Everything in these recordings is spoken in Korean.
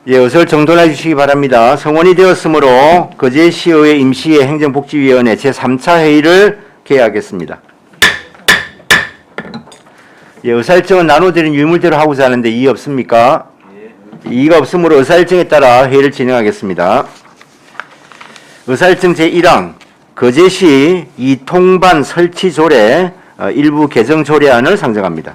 예, 어서 정돈해 주시기 바랍니다. 성원이 되었으므로 거제시의회 임시회 행정복지위원회 제3차 회의를 개회하겠습니다. 예, 의사일정은 나눠드린 유물대로 하고자 하는데 이의 없습니까? 이의가 없으므로 의사일정에 따라 회의를 진행하겠습니다. 의사일정 제1항 거제시 이통반 설치 조례 일부 개정 조례안을 상정합니다.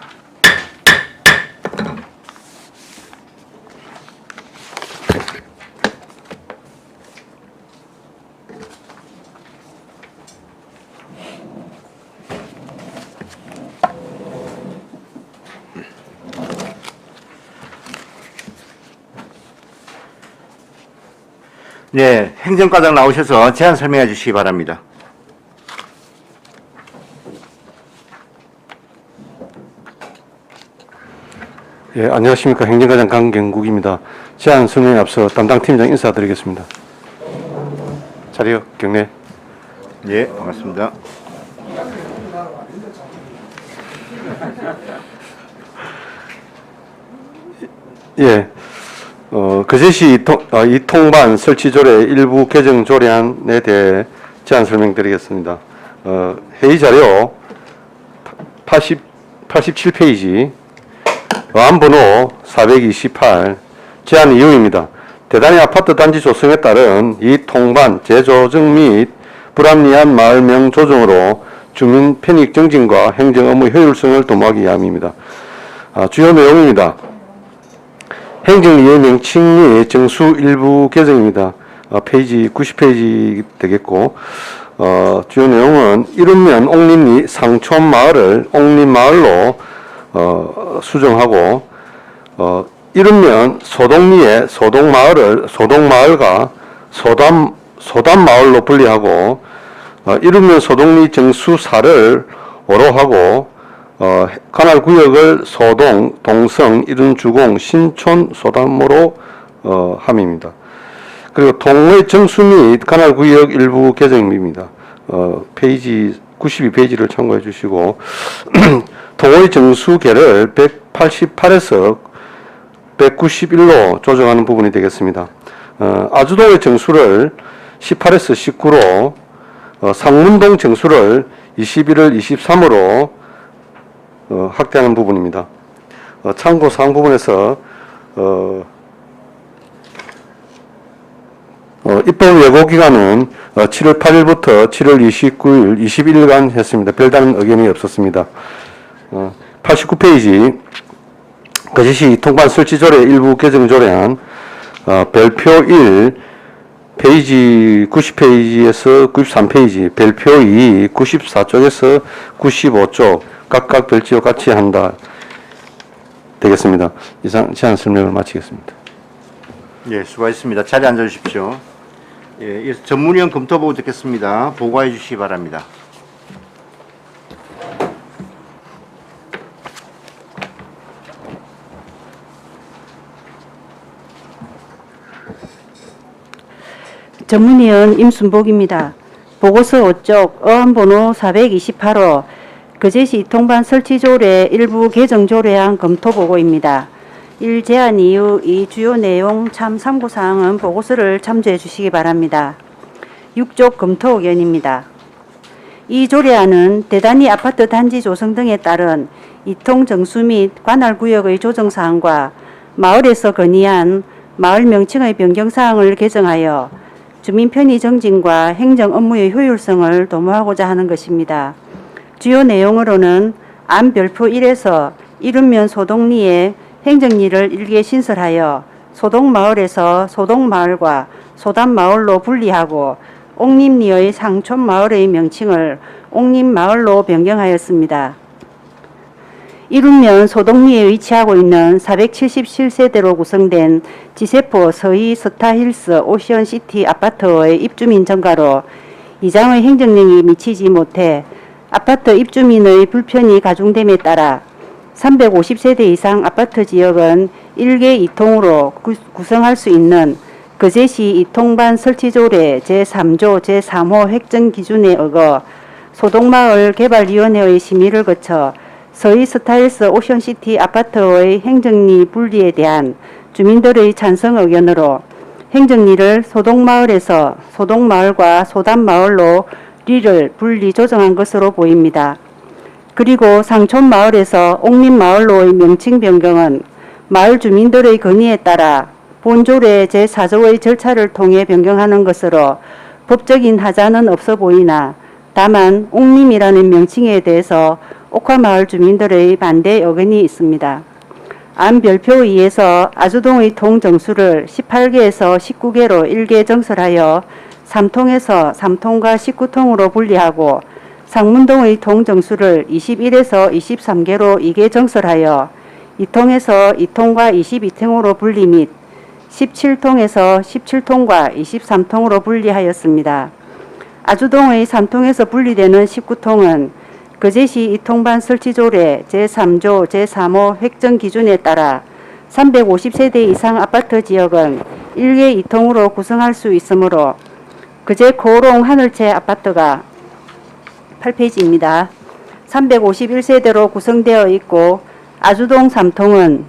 네, 행정과장 나오셔서 제안 설명해 주시기 바랍니다. 예, 안녕하십니까. 행정과장 강경국입니다. 제안 설명에 앞서 담당 팀장 인사드리겠습니다. 자리요, 경례. 예, 반갑습니다. 예, 거제시 이통반 설치조례 일부 개정 조례안에 대해 제안 설명드리겠습니다. 회의 자료 87페이지 어안번호 428 제안 이유입니다. 대단위 아파트 단지 조성에 따른 이 통반 재조정 및 불합리한 마을명 조정으로 주민 편익 정진과 행정 업무 효율성을 도모하기 위함입니다. 주요 내용입니다. 행정리의 명칭 및 정수 일부 개정입니다. 페이지 90페이지 되겠고 주요 내용은 이른면 옥립리 상촌마을을 옥립마을로 수정하고 이른면 소동리의 소동마을을 소동마을과 소담마을로 분리하고 이른면 소동리 정수사를 오로하고 관할구역을 소동, 동성, 이른주공, 신촌, 소담으로 함입니다. 그리고 동의 정수 및 관할구역 일부 개정입니다. 페이지 92페이지를 참고해 주시고 동의 정수계를 188에서 191로 조정하는 부분이 되겠습니다. 아주동의 정수를 18에서 19로 상문동 정수를 21을 23으로 확대하는 부분입니다. 참고사항 부분에서 입법 예고기간은 7월 8일부터 7월 29일 21일간 했습니다. 별다른 의견이 없었습니다. 89페이지 거제시 통반 설치조례 일부 개정 조례안 별표 1 페이지 90페이지에서 93페이지 별표 2 94쪽에서 95쪽 각각 별지와 같이 한다 되겠습니다. 이상 제안 설명을 마치겠습니다. 예, 수고하셨습니다. 자리에 앉아 주십시오. 예, 이어서 전문위원 검토보고 듣겠습니다. 보고해 주시기 바랍니다. 전문위원 임순복입니다. 보고서 5쪽 어안번호 428호 거제시 이통반 설치조례 일부 개정조례안 검토보고입니다. 1. 제안 이유 2. 주요 내용 참 참고사항은 보고서를 참조해 주시기 바랍니다. 6쪽 검토 의견입니다. 이 조례안은 대단위 아파트 단지 조성 등에 따른 이통 정수 및 관할구역의 조정사항과 마을에서 건의한 마을 명칭의 변경사항을 개정하여 주민 편의 정진과 행정 업무의 효율성을 도모하고자 하는 것입니다. 주요 내용으로는 안 별표 1에서 이른면 소동리에 행정리를 일개 신설하여 소동마을에서 소동마을과 소담마을로 분리하고 옥립리의 상촌마을의 명칭을 옥립마을로 변경하였습니다. 이른면 소동리에 위치하고 있는 477세대로 구성된 지세포 서희 스타힐스 오션시티 아파트의 입주민 증가로 이장의 행정력이 미치지 못해 아파트 입주민의 불편이 가중됨에 따라 350세대 이상 아파트 지역은 1개 2통으로 구성할 수 있는 거제시 이통반 설치조례 제3조 제3호 획정 기준에 어거 소동마을 개발위원회의 심의를 거쳐 서희 스타일스 오션시티 아파트의 행정리 분리에 대한 주민들의 찬성 의견으로 행정리를 소동마을에서 소동마을과 소담마을로 리를 분리 조정한 것으로 보입니다. 그리고 상촌마을에서 옥림마을로의 명칭 변경은 마을 주민들의 건의에 따라 본조례 제4조의 절차를 통해 변경하는 것으로 법적인 하자는 없어 보이나 다만 옥림이라는 명칭에 대해서 옥화마을 주민들의 반대 의견이 있습니다. 안별표에 의해서 아주동의 통정수를 18개에서 19개로 1개 정설하여 3통에서 3통과 19통으로 분리하고 상문동의 통정수를 21에서 23개로 2개 정설하여 2통에서 2통과 22통으로 분리 및 17통에서 17통과 23통으로 분리하였습니다. 아주동의 3통에서 분리되는 19통은 거제시 이통반 설치조례 제3조 제3호 획정 기준에 따라 350세대 이상 아파트 지역은 1개 2통으로 구성할 수 있으므로 거제 고롱 하늘채 아파트가 8페이지입니다. 351세대로 구성되어 있고 아주동 3통은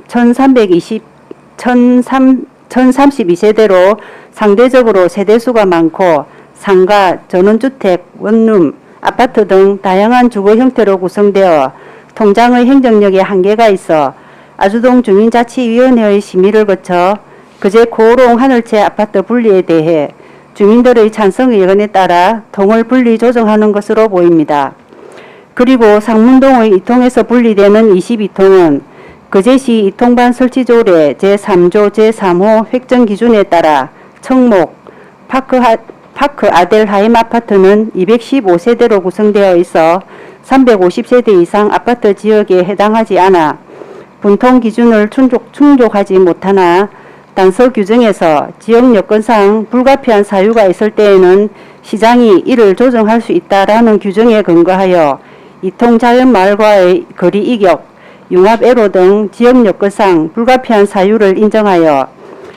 1032세대로 상대적으로 세대수가 많고 상가, 전원주택, 원룸, 아파트 등 다양한 주거 형태로 구성되어 통장의 행정력에 한계가 있어 아주동 주민자치위원회의 심의를 거쳐 거제 고롱 하늘채 아파트 분리에 대해 주민들의 찬성 의견에 따라 통을 분리 조정하는 것으로 보입니다. 그리고 상문동의 2통에서 분리되는 22통은 거제시 이통반 설치조례 제3조 제3호 획정 기준에 따라 청목, 파크 아델하임 아파트는 215세대로 구성되어 있어 350세대 이상 아파트 지역에 해당하지 않아 분통 기준을 충족하지 못하나 단서 규정에서 지역 여건상 불가피한 사유가 있을 때에는 시장이 이를 조정할 수 있다라는 규정에 근거하여 이통자연마을과의 거리 이격, 융합애로 등 지역 여건상 불가피한 사유를 인정하여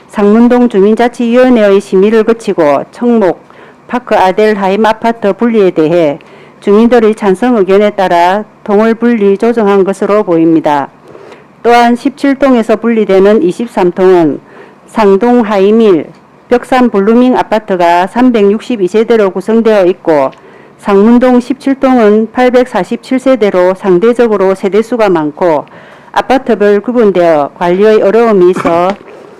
상문동 주민자치위원회의 심의를 거치고 청목, 파크 아델하임 아파트 분리에 대해 주민들의 찬성 의견에 따라 통을 분리 조정한 것으로 보입니다. 또한 17동에서 분리되는 23통은 상동 하이밀, 벽산 블루밍 아파트가 362세대로 구성되어 있고 상문동 17동은 847세대로 상대적으로 세대수가 많고 아파트별 구분되어 관리의 어려움이 있어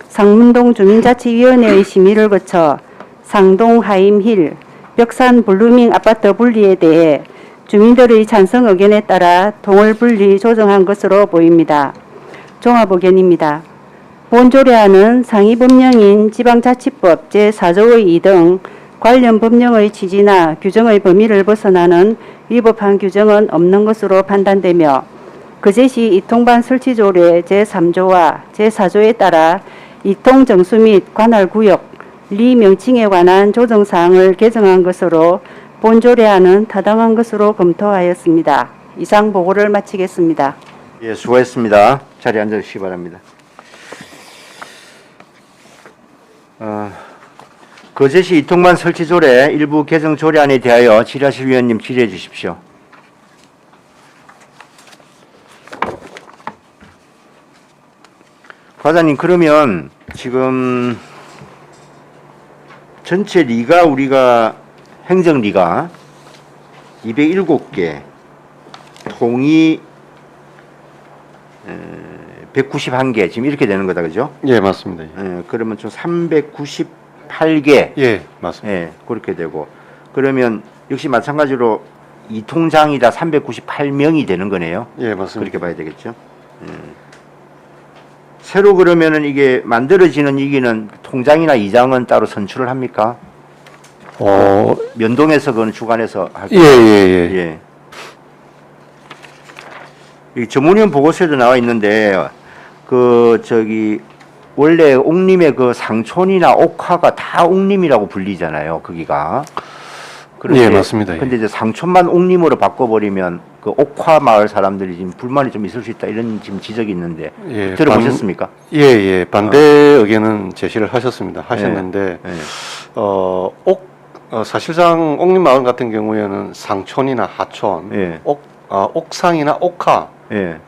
상문동 주민자치위원회의 심의를 거쳐 상동 하임힐, 벽산 블루밍 아파트 분리에 대해 주민들의 찬성 의견에 따라 통을 분리 조정한 것으로 보입니다. 종합 의견입니다. 본조례안은 상위 법령인 지방자치법 제4조의 2 등 관련 법령의 취지나 규정의 범위를 벗어나는 위법한 규정은 없는 것으로 판단되며 거제시 이통반 설치조례 제3조와 제4조에 따라 이통 정수 및 관할 구역, 리 명칭에 관한 조정사항을 개정한 것으로 본조례안은 타당한 것으로 검토하였습니다. 이상 보고를 마치겠습니다. 예, 수고했습니다. 자리에 앉으시기 바랍니다. 거제시 이통반 설치조례 일부 개정 조례안에 대하여 질의하실 위원님 질의해 주십시오. 과장님, 그러면 지금 전체 리가 우리가 행정리가 207개, 통이 191개 지금 이렇게 되는 거다, 그죠? 예, 맞습니다. 그러면 좀 398개. 예, 맞습니다. 예, 그렇게 되고. 그러면 역시 마찬가지로 이 통장이 다 398명이 되는 거네요. 예, 맞습니다. 그렇게 봐야 되겠죠. 새로 그러면은 이게 만들어지는 이기는 통장이나 이장은 따로 선출을 합니까? 면동에서 그건 주관해서 할 예, 예, 예. 예. 이 전문위원 보고서에도 나와 있는데 원래 옥림의 그 상촌이나 옥화가 다 옥림이라고 불리잖아요. 거기가. 예, 맞습니다. 근데 이제 상촌만 옥림으로 바꿔버리면 그 옥화 마을 사람들이 지금 불만이 좀 있을 수 있다 이런 지금 지적이 있는데 예, 들어보셨습니까? 예, 예. 반대 의견은 제시를 하셨는데 예. 사실상 옥림마을 같은 경우에는 상촌이나 하촌, 예. 옥상이나 옥화 예.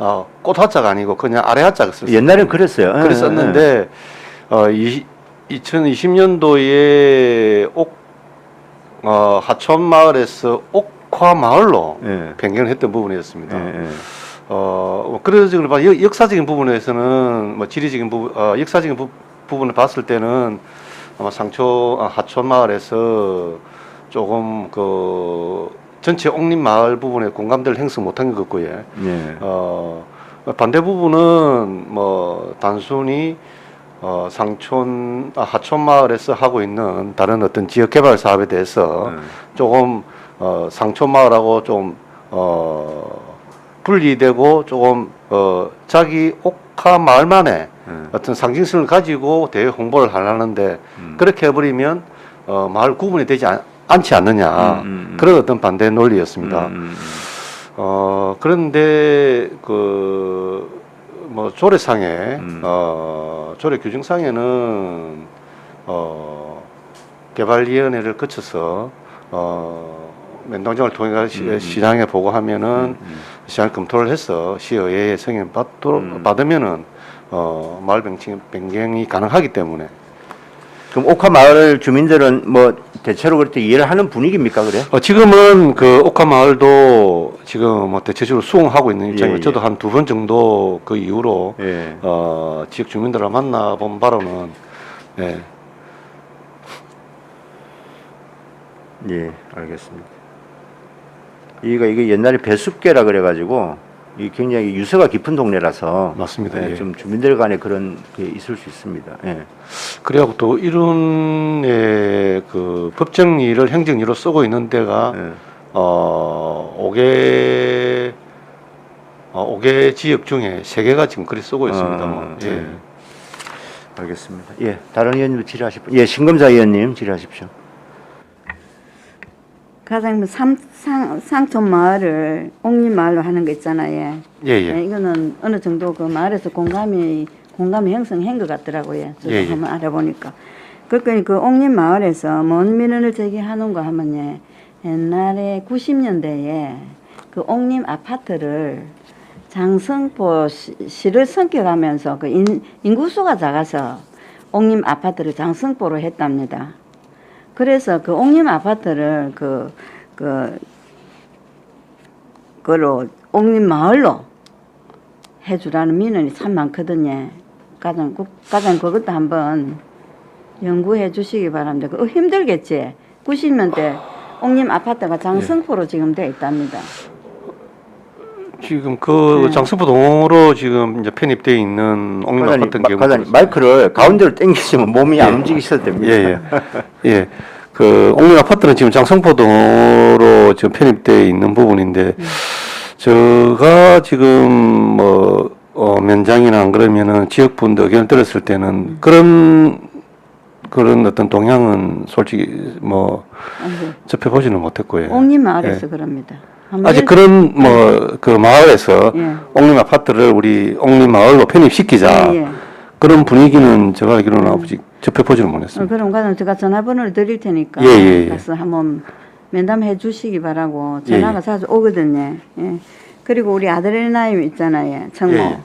꽃화자가 아니고 그냥 아래 하자가 썼어요. 옛날엔 그랬어요. 예, 그랬었는데 2000년도에 하천 마을에서 옥화 마을로 예. 변경을 했던 부분이었습니다. 예, 예. 그래서 역사적인 부분에서는 뭐 지리적인 부분, 역사적인 부분을 봤을 때는 아마 하천 마을에서 조금 그 전체 옥림 마을 부분에 공감대를 형성 못한 것 같고요. 예. 반대 부분은 뭐 단순히 하천 마을에서 하고 있는 다른 어떤 지역 개발 사업에 대해서 조금 상촌 마을하고 좀 분리되고 조금 자기 옥화 마을만의 어떤 상징성을 가지고 대외 홍보를 하려는데 그렇게 해버리면 마을 구분이 되지 않지 않느냐 그런 어떤 반대 논리였습니다. 그런데 뭐 조례상에 조례 규정상에는 개발위원회를 거쳐서 면담장을 통해 시장에 보고하면은 시장 검토를 해서 시의회의 승인 받으면은 마을 변경이 가능하기 때문에. 그럼 옥화 마을 주민들은 뭐 대체로 그렇게 이해를 하는 분위기입니까, 그래? 지금은 그 옥화 마을도 지금 뭐 대체적으로 수긍하고 있는 입장이에요. 예. 저도 한 2번 정도 그 이후로 예. 지역 주민들을 만나본 바로는 예. 예, 알겠습니다. 이게 옛날에 배숲계라 그래가지고 이 굉장히 유서가 깊은 동네라서 맞습니다. 예, 예. 좀 주민들 간에 그런 게 있을 수 있습니다. 예. 그래갖고 또 이룬의 그 법정리를 행정리로 쓰고 있는 데가 예. 5개 지역 중에 3개가 지금 글이 쓰고 있습니다. 예. 예. 알겠습니다. 예, 다른 의원님도 질의하실 분. 예, 신검사 의원님 질의하십시오. 가장 상촌 마을을 옥림 마을로 하는 거 있잖아요. 예. 이거는 어느 정도 그 마을에서 공감이 형성한 것 같더라고요. 저도 예. 한번 알아보니까. 그러니까 그 옥림 마을에서 뭔 민원을 제기하는가 하면요. 옛날에 90년대에 그 옥림 아파트를 장성포 시를 성격하면서 그 인구수가 작아서 옥림 아파트를 장성포로 했답니다. 그래서 그 옥림 아파트를 그로 옥림 마을로 해주라는 민원이 참 많거든요. 가장 그것도 한번 연구해 주시기 바랍니다. 힘들겠지. 90년대 옥림 아파트가 장성포로 지금 되어 있답니다. 지금 그 장성포동으로 지금 이제 편입되어 있는 옥림 아파트 경우 과장님 마이크를 가운데로 당기시면 몸이 안 움직이셔도 됩니다. 예. 그 옥림 아파트는 지금 장성포동으로 지금 편입되어 있는 부분인데 제가 지금 뭐 면장이나 안 그러면은 지역분들 의견을 들었을 때는 그런 어떤 동향은 솔직히 뭐 접해보지는 못했고요. 옥림 마을에서 그럽니다. 아직 그런 뭐 그 마을에서 옥림 아파트를 우리 옥림 마을로 편입시키자 그런 분위기는 제가 알기로는 아직 접해보지는 못했습니다. 그럼 가서 제가 전화번호를 드릴 테니까 가서 한번 면담해 주시기 바라고 전화가 자주 오거든요. 예. 그리고 우리 아드레나임 있잖아요. 청모.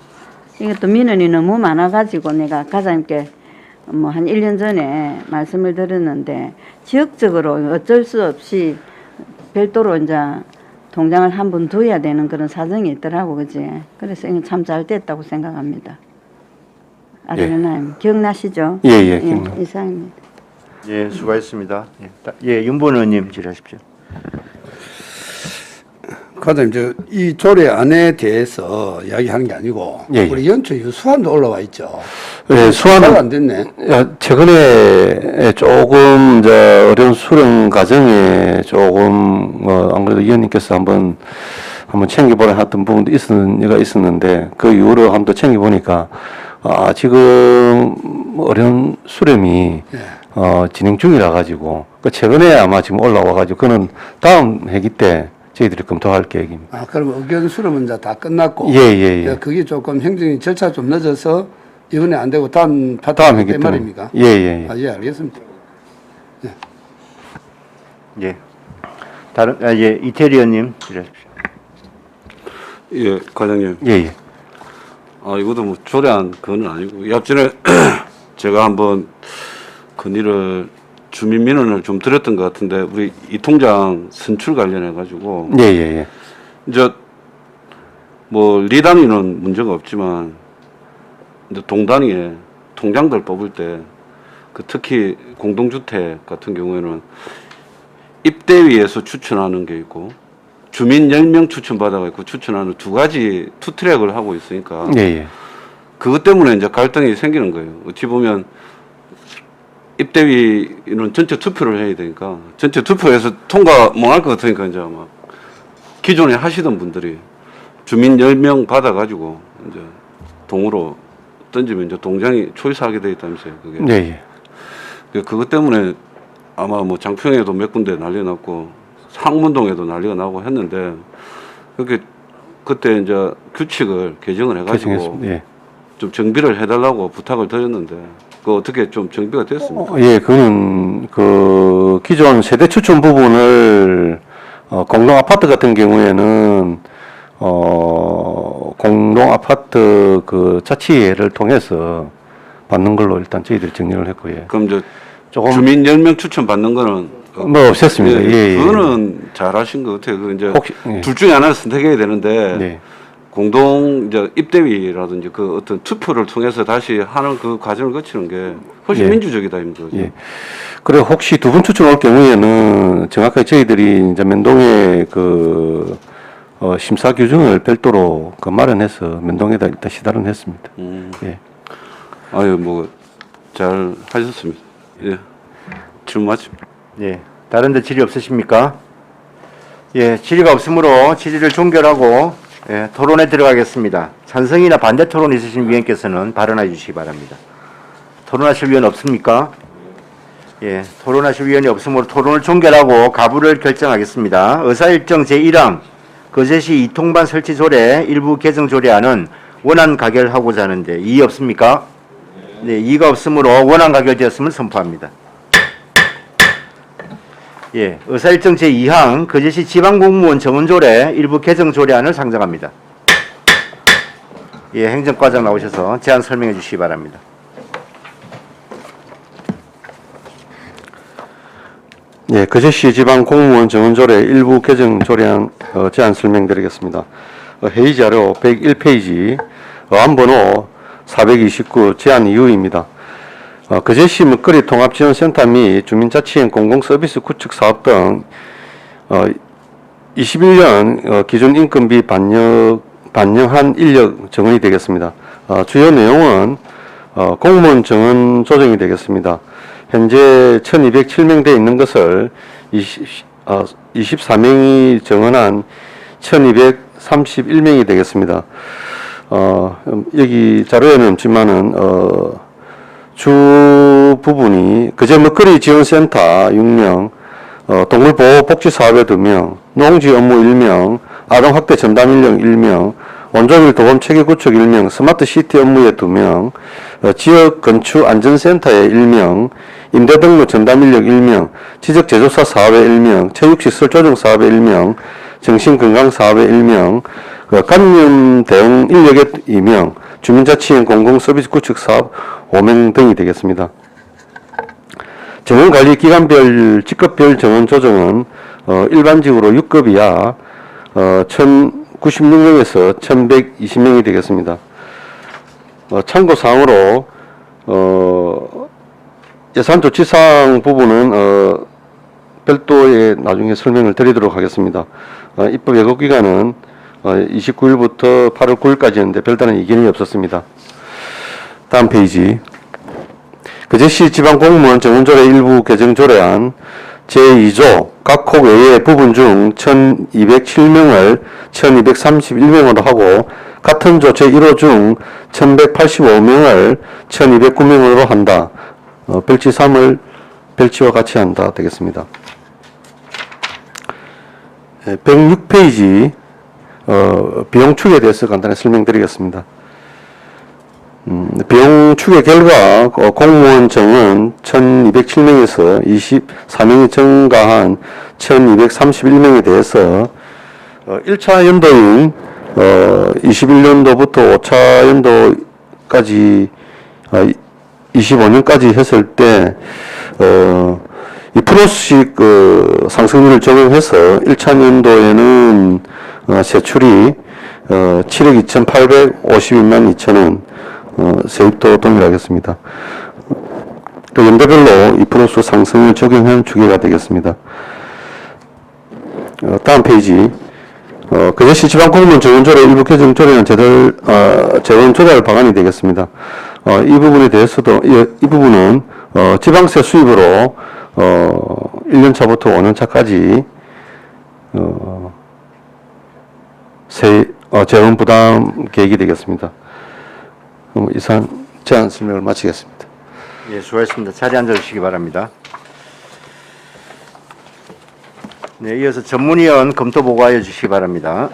이것도 민원이 너무 많아가지고 내가 과장님께 뭐 한 1년 전에 말씀을 드렸는데 지역적으로 어쩔 수 없이 별도로 이제 동장을 한 번 둬야 되는 그런 사정이 있더라고, 그지? 그래서 이거 참 잘 됐다고 생각합니다. 아드레나임 기억나시죠? 예, 기억납니다. 이상입니다. 예, 수고하셨습니다. 예, 윤본 의원님 질의하십시오. 과장님, 이 조례안에 대해서 이야기하는 게 아니고 우리 연초 수안도 올라와 있죠. 예, 수안은 안 됐네. 최근에 조금 어려운 수령 과정에 조금 안 그래도 위원님께서 한번 챙겨보라 했던 부분도 있었는데 그 이후로 한번 더 챙겨보니까 지금 어려운 수렴이 진행 중이라 가지고 최근에 아마 지금 올라와 가지고 그는 다음 회기 때 저희들이 검토할 계획입니다. 그럼 의견 수렴은 이제 다 끝났고. 예. 그게 조금 행정이 절차 좀 늦어서 이번에 안 되고 다음 회기 때 말입니까? 예. 예, 알겠습니다. 예. 다른 이태리 의원님 질의하십시오. 예, 과장님. 예, 예. 이것도 뭐 조례안 그건 아니고 옆전에 제가 한번 건의를 주민 민원을 좀 드렸던 것 같은데 우리 이 통장 선출 관련해 가지고 예, 예, 예. 이제 뭐 리단위는 문제가 없지만 이제 동단위에 통장들 뽑을 때 그 특히 공동주택 같은 경우에는 입대위에서 추천하는 게 있고 주민 10명 추천받아가 있고 추천하는 두 가지 투 트랙을 하고 있으니까 예, 예. 그것 때문에 이제 갈등이 생기는 거예요. 어찌 보면 입대위는 전체 투표를 해야 되니까 전체 투표해서 통과 못 할 것 같으니까 이제 아마 기존에 하시던 분들이 주민 10명 받아가지고 이제 동으로 던지면 이제 동장이 초이스하게 돼 있다면서요. 그게. 예, 예. 그것 때문에 아마 뭐 장평에도 몇 군데 난리 났고 상문동에도 난리가 나고 했는데 그렇게 그때 이제 규칙을 개정을 해가지고 개정했습니다. 예. 좀 정비를 해달라고 부탁을 드렸는데 그 어떻게 좀 정비가 됐습니까? 예, 그거는 그 기존 세대 추천 부분을 공동 아파트 같은 경우에는 공동 아파트 그 자치회를 통해서 받는 걸로 일단 저희들이 정리를 했고요. 그럼 이제 조금 주민 10명 추천 받는 거는 뭐 없었습니다. 예, 예. 그거는 잘하신 것 같아요. 그 이제 혹시 예. 둘 중에 하나를 선택해야 되는데 네. 공동 이제 입대위라든지 그 어떤 투표를 통해서 다시 하는 그 과정을 거치는 게 훨씬 예. 민주적이다 이거죠. 예. 그래 혹시 두 분 추천 올 경우에는 정확하게 저희들이 이제 면동에 그 심사 규정을 별도로 그 마련해서 면동에다 일단 시달은 했습니다. 예. 아유 뭐 잘 하셨습니다. 예. 질문 마칩니다. 예. 다른 데 질의 없으십니까? 예. 질의가 없으므로 질의를 종결하고 예, 토론에 들어가겠습니다. 찬성이나 반대 토론 있으신 위원께서는 발언해 주시기 바랍니다. 토론하실 위원 없습니까? 예. 토론하실 위원이 없으므로 토론을 종결하고 가부를 결정하겠습니다. 의사일정 제1항 거제시 이통반 설치 조례 일부 개정 조례안은 원안 가결하고자 하는데 이의 없습니까? 네, 이의가 없으므로 원안 가결되었음을 선포합니다. 예, 의사일정 제2항 거제시 지방공무원 정원조례 일부 개정 조례안을 상정합니다. 예, 행정과장 나오셔서 제안 설명해 주시기 바랍니다. 예, 거제시 지방공무원 정원조례 일부 개정 조례안 제안 설명드리겠습니다. 회의 자료 101페이지 어안번호 429 제안 이유입니다. 거제시 먹거리 통합지원센터 및 주민자치행 공공서비스 구축 사업 등 21년 기준 인건비 반영한 인력 정원이 되겠습니다. 주요 내용은 공무원 정원 조정이 되겠습니다. 현재 1207명 되어 있는 것을 24명이 정원한 1231명이 되겠습니다. 여기 자료에는 없지만은 주 부분이 거제 먹거리 지원센터 6명, 동물보호복지사업에 2명, 농지 업무 1명, 아동학대 전담 인력 1명, 원종일 도범 체계구축 1명, 스마트시티 업무에 2명, 지역 건축 안전센터에 1명, 임대등록 전담 인력 1명, 지적제조사 사업에 1명, 체육시설 조정 사업에 1명, 정신건강 사업에 1명, 감염 대응 인력에 2명, 주민자치행 공공서비스 구축 사업 5명 등이 되겠습니다. 정원관리 기간별 직급별 정원 조정은 일반직으로 6급 이하 1096명에서 1120명이 되겠습니다. 참고사항으로 예산조치사항 부분은 별도의 나중에 설명을 드리도록 하겠습니다. 입법 예고기간은 29일부터 8월 9일까지였는데 별다른 이견이 없었습니다. 다음 페이지. 거제시 지방공무원 정원조례 일부 개정조례안 제2조 각호 외의 부분 중 1207명을 1231명으로 하고 같은 조 제1호 중 1185명을 1209명으로 한다. 별치 3을 별치와 같이 한다 되겠습니다. 106페이지 비용 축에 대해서 간단히 설명드리겠습니다. 비용 축의 결과 공무원 정원 1207명에서 24명이 증가한 1231명에 대해서 1차 연도인 21년도부터 5차 연도까지 25년까지 했을 때 2%씩 상승률을 적용해서 1차 년도에는 세출이 7억 2,852만 2천 원 세입도 동일하겠습니다. 또 연도별로 2%수 상승을 적용한 추계가 되겠습니다. 다음 페이지. 그제시 지방공무원 재원조례 일부 개정 조례는 재원 조달 방안이 되겠습니다. 이 부분에 대해서도 이 부분은 지방세 수입으로 1년차부터 5년차까지 재원 부담 계획이 되겠습니다. 이상 제안 설명을 마치겠습니다. 예, 수고하셨습니다. 자리에 앉아주시기 바랍니다. 네, 이어서 전문위원 검토 보고하여 주시기 바랍니다.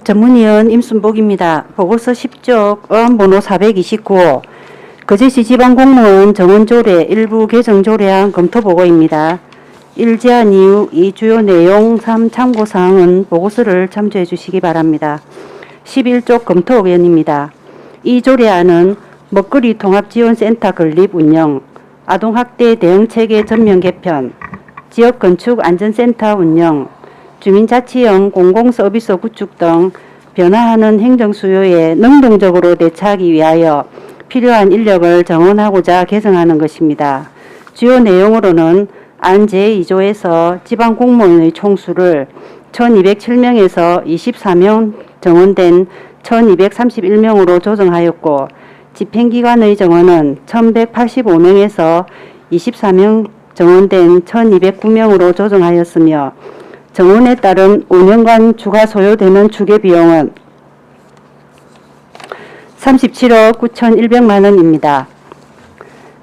전문위원 임순복입니다. 보고서 10쪽 어안번호 429 거제시 지방공무원 정원조례 일부 개정 조례안 검토보고입니다. 1제안 이후 이 주요 내용 3 참고사항은 보고서를 참조해 주시기 바랍니다. 11쪽 검토 의견입니다. 이 조례안은 먹거리 통합지원센터 건립 운영, 아동학대 대응체계 전면 개편, 지역건축안전센터 운영, 주민자치형 공공서비스 구축 등 변화하는 행정수요에 능동적으로 대처하기 위하여 필요한 인력을 정원하고자 개정하는 것입니다. 주요 내용으로는 안 제2조에서 지방공무원의 총수를 1207명에서 24명 정원된 1231명으로 조정하였고 집행기관의 정원은 1185명에서 24명 정원된 1209명으로 조정하였으며 정원에 따른 5년간 추가 소요되는 추계비용은 37억 9,100만 원입니다.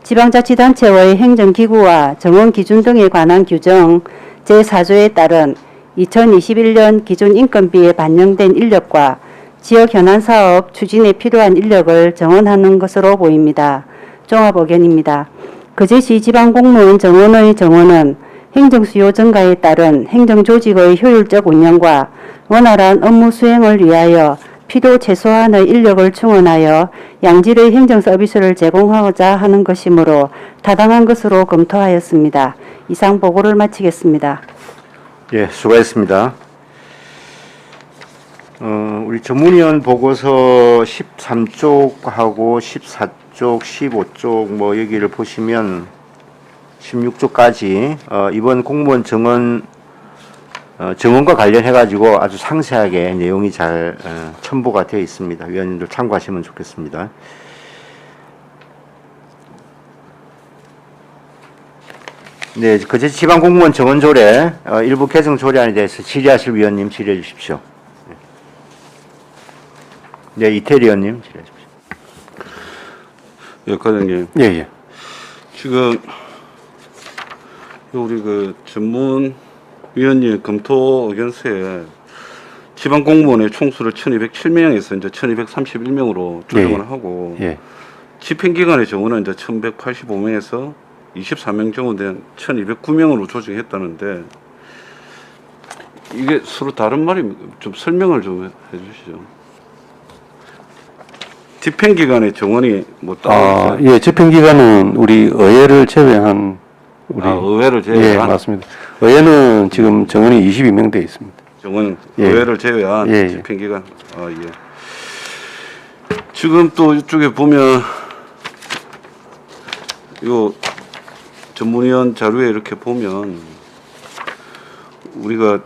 지방자치단체의 행정기구와 정원 기준 등에 관한 규정 제4조에 따른 2021년 기준 인건비에 반영된 인력과 지역 현안사업 추진에 필요한 인력을 정원하는 것으로 보입니다. 종합 의견입니다. 거제시 지방공무원 정원의 정원은 행정수요 증가에 따른 행정조직의 효율적 운영과 원활한 업무 수행을 위하여 필요 최소한의 인력을 충원하여 양질의 행정서비스를 제공하고자 하는 것이므로 타당한 것으로 검토하였습니다. 이상 보고를 마치겠습니다. 예, 수고했습니다. 우리 전문위원 보고서 13쪽하고 14쪽, 15쪽 뭐 여기를 보시면 16쪽까지 이번 공무원 정원과 관련해 가지고 아주 상세하게 내용이 잘 첨부가 되어 있습니다. 위원님들 참고하시면 좋겠습니다. 네, 거제시 지방공무원 정원조례 일부 개정 조례안에 대해서 질의하실 위원님 질의해 주십시오. 네, 이태리 의원님 질의해 주십시오. 예, 과장님. 예, 예. 지금 우리 그 전문위원님 검토 의견서에 지방 공무원의 총수를 1,207명에서 이제 1,231명으로 조정을 하고 예. 집행기관의 정원은 이제 1,185명에서 24명 정원된 1,209명으로 조정했다는데 이게 서로 다른 말입니까? 좀 설명을 좀 해주시죠. 집행기관의 정원이 뭐 따로 있어요? 예, 집행기관은 우리 의회를 제외한 의회를 예, 제외한 맞습니다. 의회는 지금 정원이 22명 되어 있습니다. 정원 예. 의회를 제외한 예, 예. 집행기관. 예. 지금 또 이쪽에 보면 요 전문위원 자료에 이렇게 보면 우리가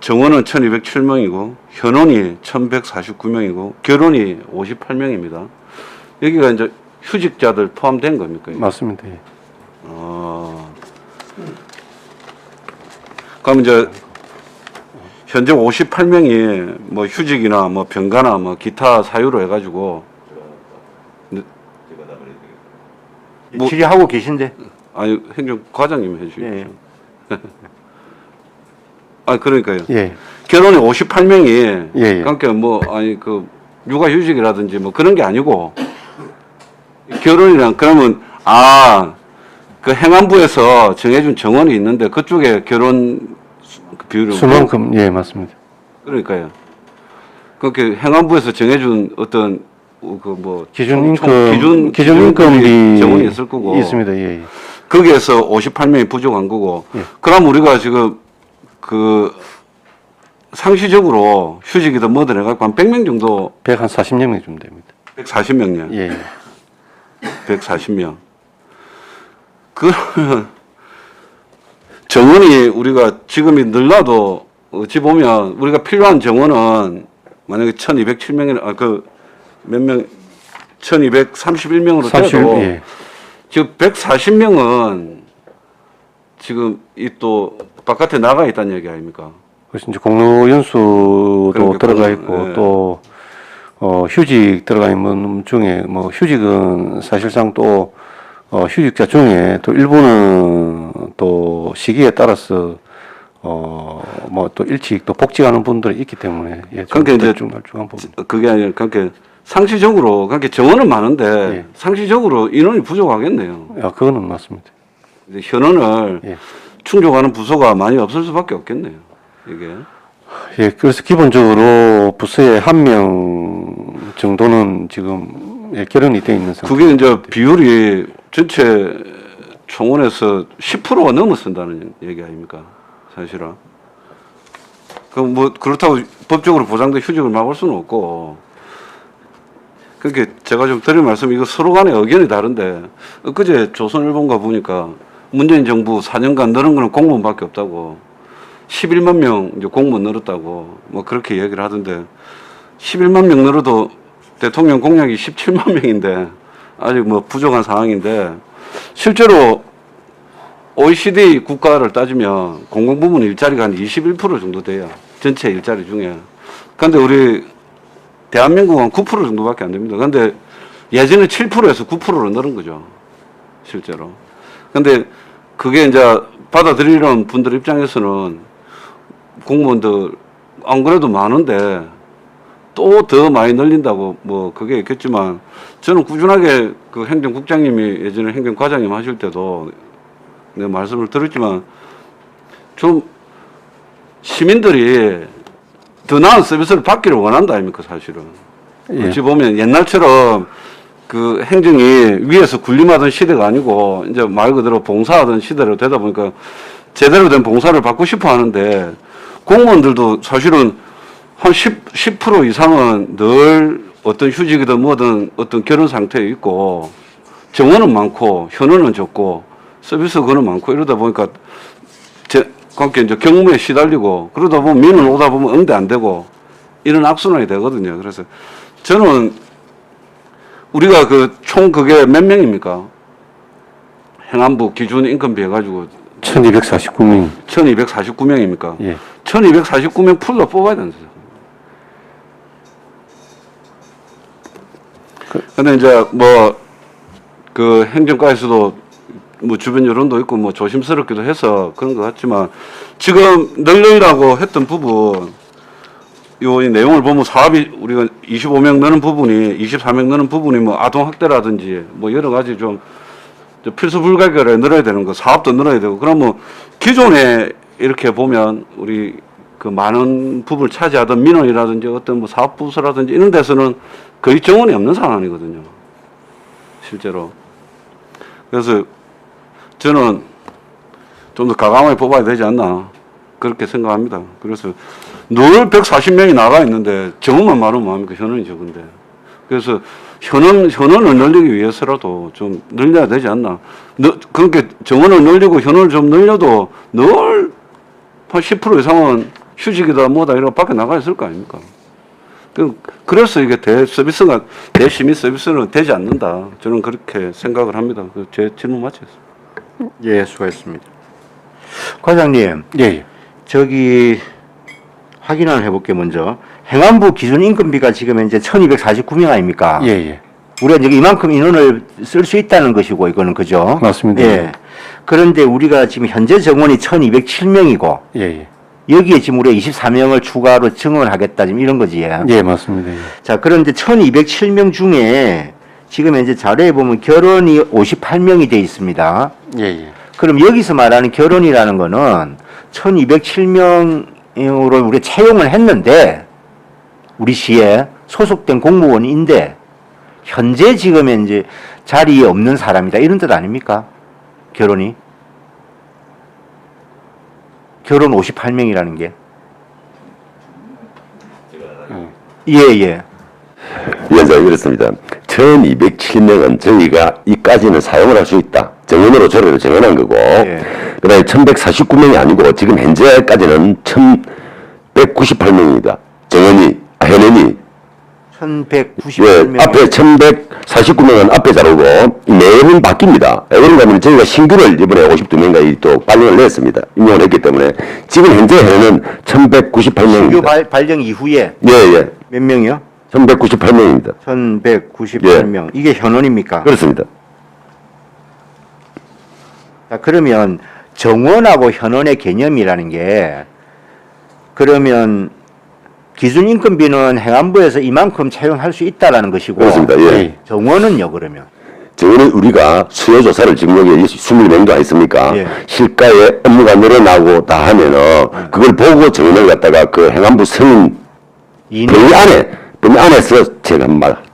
정원은 1,207명이고 현원이 1,149명이고 결혼이 58명입니다. 여기가 이제 휴직자들 포함된 겁니까? 맞습니다. 예. 그럼 이제 현재 58명이 뭐 휴직이나 뭐 병가나 뭐 기타 사유로 해가지고 뭐- 질의하고 계신데. 아니 행정 과장님 해주시죠. 예. 그러니까요. 예. 결혼이 58명이 예, 예. 그러니까 뭐 아니 그 육아휴직이라든지 뭐 그런 게 아니고 결혼이랑 그러면 그 행안부에서 정해준 정원이 있는데 그쪽에 결혼 비율은 수만큼 예 맞습니다. 그러니까요. 그렇게 행안부에서 정해준 어떤 그 뭐 기준 인건비 정원이 있을 거고 있습니다. 예, 예. 거기에서 58명이 부족한 거고 예. 그럼 우리가 지금 그 상시적으로 휴직이든 뭐든 해갖고 한 100명 정도 140명 좀 됩니다. 140명이요. 예, 예. 140명. 그러면 정원이 우리가 지금이 늘라도 어찌 보면 우리가 필요한 정원은 만약에 1207명이나 몇 명 1231명으로 31, 돼도 예. 지금 140명은 지금 이 또 바깥에 나가 있다는 얘기 아닙니까? 그래서 이제 공로 연수도 그러니까 들어가 공로, 있고 예. 또 휴직 들어가 있는 중에 뭐 휴직은 사실상 또 휴직자 중에 또 일부는 또 시기에 따라서 뭐 또 일찍 또 복직하는 분들이 있기 때문에 예, 좀 그러니까 이제 들쭉날쭉한 부분. 그게 아니라 그러니까 상시적으로 그러니까 정원은 많은데 예. 상시적으로 인원이 부족하겠네요. 야, 그거는 맞습니다. 이제 현원을 예. 충족하는 부서가 많이 없을 수밖에 없겠네요. 이게 예, 그래서 기본적으로 부서에 한 명 정도는 지금 예, 결혼이 되어 있는 상태. 그게 이제 비율이 전체 총원에서 10%가 넘어선다는 얘기 아닙니까? 사실은. 그럼 뭐 그렇다고 법적으로 보장된 휴직을 막을 수는 없고. 그렇게 제가 좀 드릴 말씀 이거 서로 간의 의견이 다른데 엊그제 조선일보인가 보니까 문재인 정부 4년간 늘은 거는 공무원밖에 없다고 11만 명 이제 공무원 늘었다고 뭐 그렇게 얘기를 하던데 11만 명 늘어도 대통령 공약이 17만 명인데 아직 뭐 부족한 상황인데 실제로 OECD 국가를 따지면 공공부문 일자리가 한 21% 정도 돼요. 전체 일자리 중에. 그런데 우리 대한민국은 9% 정도밖에 안 됩니다. 그런데 예전에 7%에서 9%로 늘은 거죠. 실제로. 근데 그게 이제 받아들이는 분들 입장에서는 공무원들 안 그래도 많은데 또 더 많이 늘린다고 뭐 그게 있겠지만 저는 꾸준하게 그 행정국장님이 예전에 행정과장님 하실 때도 내가 말씀을 들었지만 좀 시민들이 더 나은 서비스를 받기를 원한다 아닙니까 사실은. 예. 어찌 보면 옛날처럼 그 행정이 위에서 군림하던 시대가 아니고 이제 말 그대로 봉사하던 시대로 되다 보니까 제대로 된 봉사를 받고 싶어 하는데 공무원들도 사실은 한 10% 이상은 늘 어떤 휴직이든 뭐든 어떤 결혼 상태에 있고 정원은 많고 현원은 적고 서비스가 많고 이러다 보니까 그러니까 이제 경무에 시달리고 그러다 보면 민원 오다 보면 응대 안 되고 이런 악순환이 되거든요. 그래서 저는 우리가 그 총 그게 몇 명입니까? 행안부 기준 인건비 해가지고 1249명. 1249명입니까? 예. 1249명 풀로 뽑아야 된다. 근데 이제 뭐 그 행정과에서도 뭐 주변 여론도 있고 뭐 조심스럽기도 해서 그런 것 같지만 지금 늘리라고 했던 부분 이 내용을 보면 사업이 우리가 25명 넣는 부분이 24명 넣는 부분이 뭐 아동학대라든지 뭐 여러 가지 좀 필수 불가결에 늘어야 되는 거 사업도 늘어야 되고 그러면 기존에 이렇게 보면 우리 그 많은 부분을 차지하던 민원이라든지 어떤 뭐 사업부서라든지 이런 데서는 거의 정원이 없는 상황이거든요. 실제로. 그래서 저는 좀 더 과감하게 뽑아야 되지 않나 그렇게 생각합니다. 그래서 늘 140명이 나가 있는데 정원만 많으면 뭐합니까? 현원이 적은데. 그래서 현원을 늘리기 위해서라도 좀 늘려야 되지 않나. 그렇게 정원을 늘리고 현원을 좀 늘려도 늘 한 10% 이상은 휴직이다 뭐다 이런 밖에 나가 있을 거 아닙니까? 그래서 이게 대시민 서비스는 되지 않는다. 저는 그렇게 생각을 합니다. 제 질문 마치겠습니다. 예, 수고했습니다. 과장님, 예, 예. 저기 확인을 해볼게 먼저. 행안부 기준 인건비가 지금 현재 1249명 아닙니까? 예, 예. 우리가 이제 이만큼 인원을 쓸 수 있다는 것이고 이거는 그죠? 맞습니다. 예. 그런데 우리가 지금 현재 정원이 1207명이고 예, 예. 여기에 지금 우리가 24명을 추가로 증원하겠다 지금 이런 거지. 예, 맞습니다. 예. 자, 그런데 1207명 중에 지금 현재 자료에 보면 결혼이 58명이 돼 있습니다. 예, 예. 그럼 여기서 말하는 결혼이라는 거는 1207명으로 우리가 채용을 했는데 우리 시에 소속된 공무원인데 현재 지금 이제 자리에 없는 사람이다 이런 뜻 아닙니까? 결혼 58명이라는 게. 예, 예. 위원장님 그렇습니다. 1207명은 저희가 이까지는 사용을 할 수 있다. 정원으로 조례로 정해놓은 거고 그 다음에 1149명이 아니고 지금 현재까지는 1198명입니다. 현원이 1198명. 앞에 1149명은 앞에 자르고 매번 바뀝니다. 왜 그런가 하면 저희가 신규를 이번에 52명까지 또 발령을 냈습니다. 임용을 했기 때문에 지금 현재 현원은 1198명입니다. 신규 발령 이후에 예. 몇 명이요? 1198명입니다. 1198명. 이게 현원입니까? 그렇습니다. 자, 그러면 정원하고 현원의 개념이라는 게 그러면 기준 인건비는 행안부에서 이만큼 채용할 수 있다라는 것이고 그렇습니다. 예. 정원은요 그러면 저는 우리가 수요 조사를 지금 여기 20명도 했습니까? 예. 실가에 업무가 늘어나고 다 하면은 그걸 보고 정원을 갖다가 그 행안부 승인 범위 안에서 제가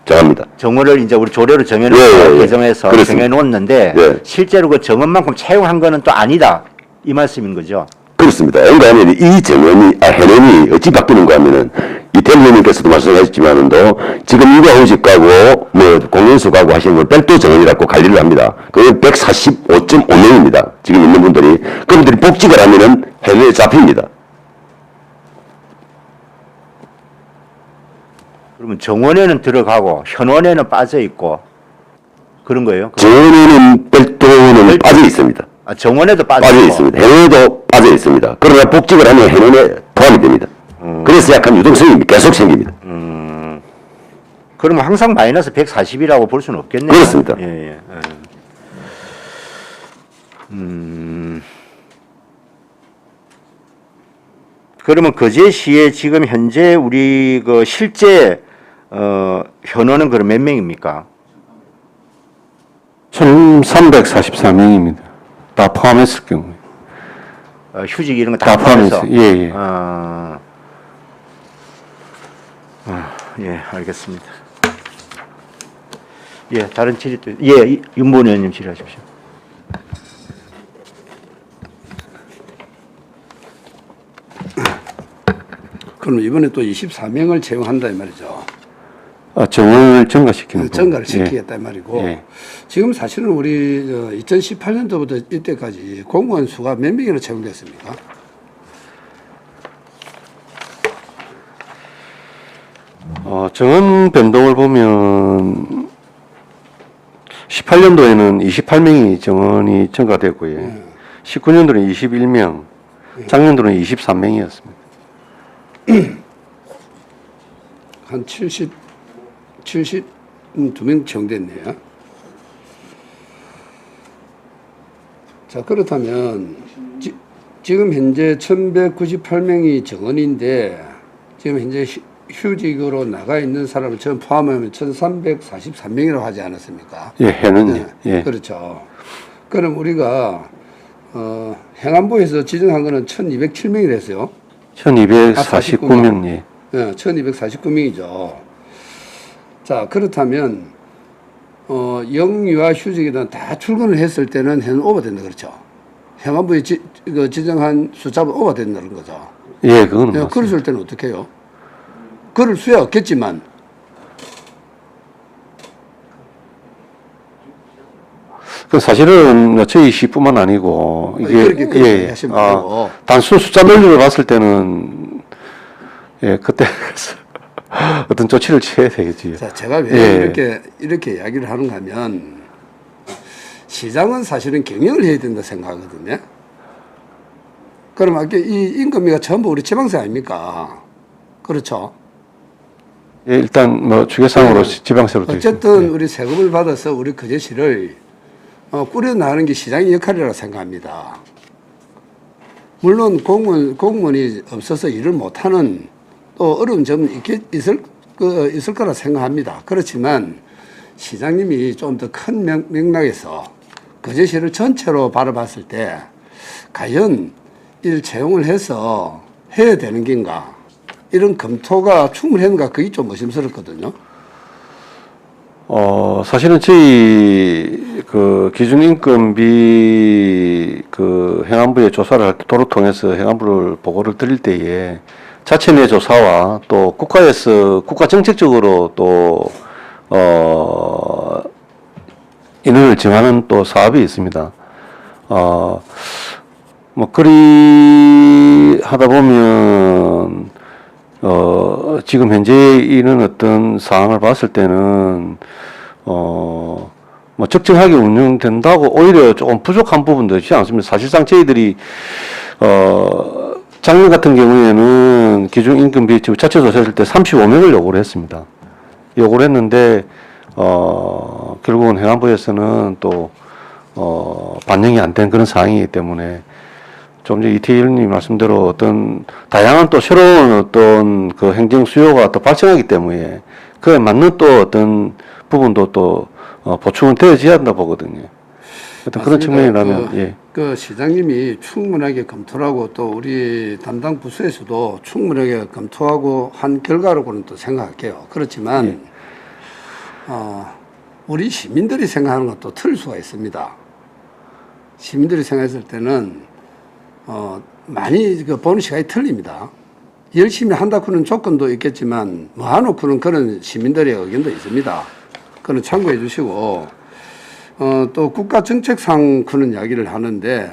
정합니다. 정원을 이제 우리 조례로 정해놓고 예. 개정해서 그렇습니다. 정해놓았는데 예. 실제로 그 정원만큼 채용한 거는 또 아니다 이 말씀인 거죠. 그렇습니다. 그러니까 이 정원이 현원이 어찌 바뀌는가 하면은 이태원 의원님께서도 말씀하셨지만도 지금 육아휴직가고 뭐 공연수가고 하시는 걸 별도 정원이라고 관리를 합니다. 그게 145.5명입니다. 지금 있는 분들이 그분들이 복직을 하면은 현원에 잡힙니다. 그러면 정원에는 들어가고 현원에는 빠져 있고 그런 거예요? 정원에는 별도는 빠져 있습니다. 아, 정원에도 빠져 빠져 있고. 있습니다. 해외도 빠져 있습니다. 그러나 복직을 하면 해외에 포함이 됩니다. 그래서 약간 유동성이 계속 생깁니다. 그러면 항상 마이너스 140이라고 볼 수는 없겠네요. 그렇습니다. 예. 그러면 거제시에 지금 현재 우리 그 실제 현원은 그럼 몇 명입니까? 1344명입니다. 다 포함했을 경우에. 휴직 이런 거 다 다 포함해서. 포함해서. 예. 예, 알겠습니다. 예, 다른 질의도 예, 윤보은 의원님 질의하십시오. 그럼 이번에 또 24명을 채용한다 이 말이죠. 정원을 증가시키는 거. 증가를 시키겠다 이 말이고 예. 지금 사실은 우리 2018년도부터 이때까지 공무원 수가 몇 명이나 채용됐습니까? 정원 변동을 보면 18년도에는 28명이 정원이 증가되고요. 19년도는 21명, 작년도는 23명이었습니다. 한 72명 채용됐네요. 자, 그렇다면 지금 현재 1198명이 정원인데 지금 현재 휴직으로 나가 있는 사람을 전부 포함하면 1343명이라고 하지 않았습니까? 예, 해는요. 예. 그렇죠. 그럼 우리가 행안부에서 지정한 거는 1207명이라 했어요. 1249명, 예. 네, 1249명이죠. 자, 그렇다면 영유아 휴직이든 다 출근을 했을 때는 해는 오버된다 그렇죠. 행안부에 지정한 숫자보다 오버된다는 거죠. 예, 그거는 맞습니다. 그랬을 때는 어떻게 해요? 그럴 수야 없겠지만 그 사실은 저희 시뿐만 아니고 이게 그렇게 하시면 되고. 단순 숫자 논리로 봤을 때는 그때 어떤 조치를 취해야 되겠지. 자, 제가 왜 이렇게 이야기를 하는가 하면 시장은 사실은 경영을 해야 된다 생각하거든요. 그럼 아까 이 임금비가 전부 우리 지방세 아닙니까? 그렇죠. 예, 일단 뭐 주계상으로 지방세로 되어 있습니다. 어쨌든 우리 세금을 받아서 우리 거제시를 꾸려나가는 게 시장의 역할이라고 생각합니다. 물론 공무원이 없어서 일을 못하는 또 어려운 점은 있을 거라 생각합니다. 그렇지만 시장님이 좀 더 큰 맥락에서 거제시를 전체로 바라봤을 때 과연 이를 채용을 해서 해야 되는 긴가 이런 검토가 충분했는가 그게 좀 의심스럽거든요. 사실은 저희 그 기준인건비 그 행안부에 조사를 할 때 도로 통해서 행안부를 보고를 드릴 때에 자체 내 조사와 또 국가에서 국가 정책적으로 또 인원을 정하는 또 사업이 있습니다. 뭐 그리 하다 보면 지금 현재 이런 어떤 상황을 봤을 때는 뭐 적정하게 운영된다고 오히려 조금 부족한 부분도 있지 않습니다. 사실상 저희들이 작년 같은 경우에는 기준 임금비 지금 자체 조사했을 때 35명을 요구를 했습니다. 요구를 했는데 결국은 행안부에서는 또 반영이 안 된 그런 상황이기 때문에 좀 전에 이태일님 말씀대로 어떤 다양한 또 새로운 어떤 그 행정 수요가 또 발생하기 때문에 그에 맞는 또 어떤 부분도 또 보충은 되어져야 한다 보거든요. 어떤 그런 측면이라면 예. 그 시장님이 충분하게 검토를 하고 또 우리 담당 부서에서도 충분하게 검토하고 한 결과라고는 또 생각할게요. 그렇지만 우리 시민들이 생각하는 것도 틀릴 수가 있습니다. 시민들이 생각했을 때는 많이 그 보는 시각이 틀립니다. 열심히 한다고는 조건도 있겠지만 뭐 해놓고는 그런 시민들의 의견도 있습니다. 그건 참고해 주시고 또 국가정책상 그런 이야기를 하는데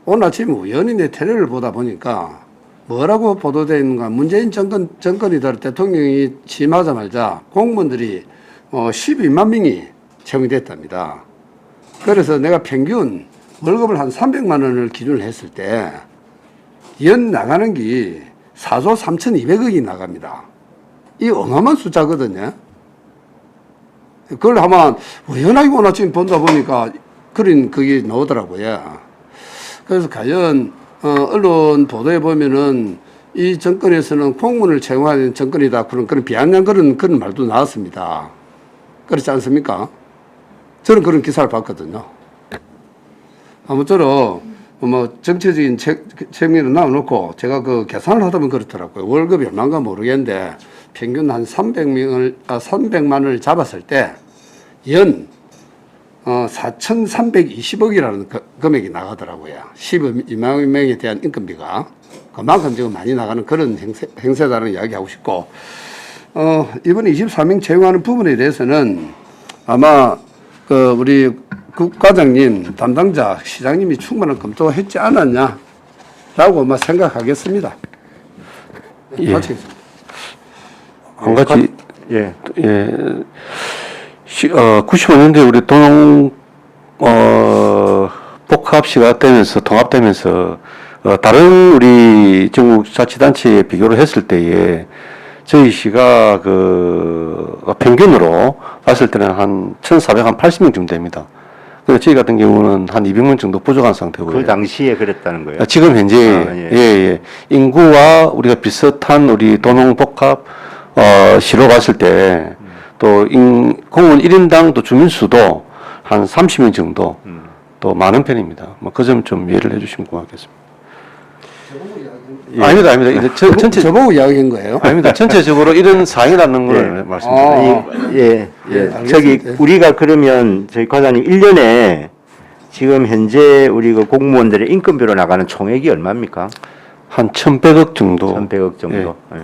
오늘 아침 우연히 테레비를 보다 보니까 뭐라고 보도되어 있는가 문재인 정권이다 대통령이 취임하자마자 공무원들이 12만 명이 채용이 됐답니다. 그래서 내가 평균 월급을 한 300만 원을 기준을 했을 때 연 나가는 게 4조 3,200억이 나갑니다. 이 어마어마한 숫자거든요. 그걸 아마 우연하게 오늘 아침 본다 보니까 그런 그게 나오더라고요. 그래서 과연 언론 보도에 보면은 이 정권에서는 공무원을 채용하는 정권이다 그런 비아냥 그런 말도 나왔습니다. 그렇지 않습니까? 저는 그런 기사를 봤거든요. 아무쪼록 뭐 정치적인 측면을 나눠놓고 제가 그 계산을 하다 보면 그렇더라고요. 월급이 얼마인가 모르겠는데 평균 한 300만 원을 잡았을 때 연 4,320억이라는 금액이 나가더라고요. 12만 명에 대한 인건비가 그만큼 지금 많이 나가는 그런 행세다는 이야기하고 싶고 이번에 24명 채용하는 부분에 대해서는 아마 그 우리 국과장님, 담당자, 시장님이 충분한 검토했지 않았냐라고 아마 생각하겠습니다. 예. 마치겠습니다. 한 가지 예. 95년도에 우리 동영 복합시가 되면서 통합되면서 다른 우리 전국 자치단체에 비교를 했을 때에 저희 시가 그 평균으로 봤을 때는 한 1,480명 정도 됩니다. 그래서 저희 같은 경우는 한 200명 정도 부족한 상태고요. 그 당시에 그랬다는 거예요. 지금 현재 예. 인구와 우리가 비슷한 우리 도농복합 시로 봤을 때 또 공무원 1인당 또 주민 수도 한 30명 정도 또 많은 편입니다. 뭐 그 점 좀 이해를 해주시면 고맙겠습니다. 아닙니다. 전체 저보고 이야기한 거예요? 아닙니다. 전체적으로 이런 사항이라는 걸 말씀드립니다. 예. 저기 알겠습니다. 우리가 그러면 저희 과장님 1년에 지금 현재 우리 그 공무원들의 인건비로 나가는 총액이 얼마입니까? 한 1,100억 정도. 1,100억 정도. 예.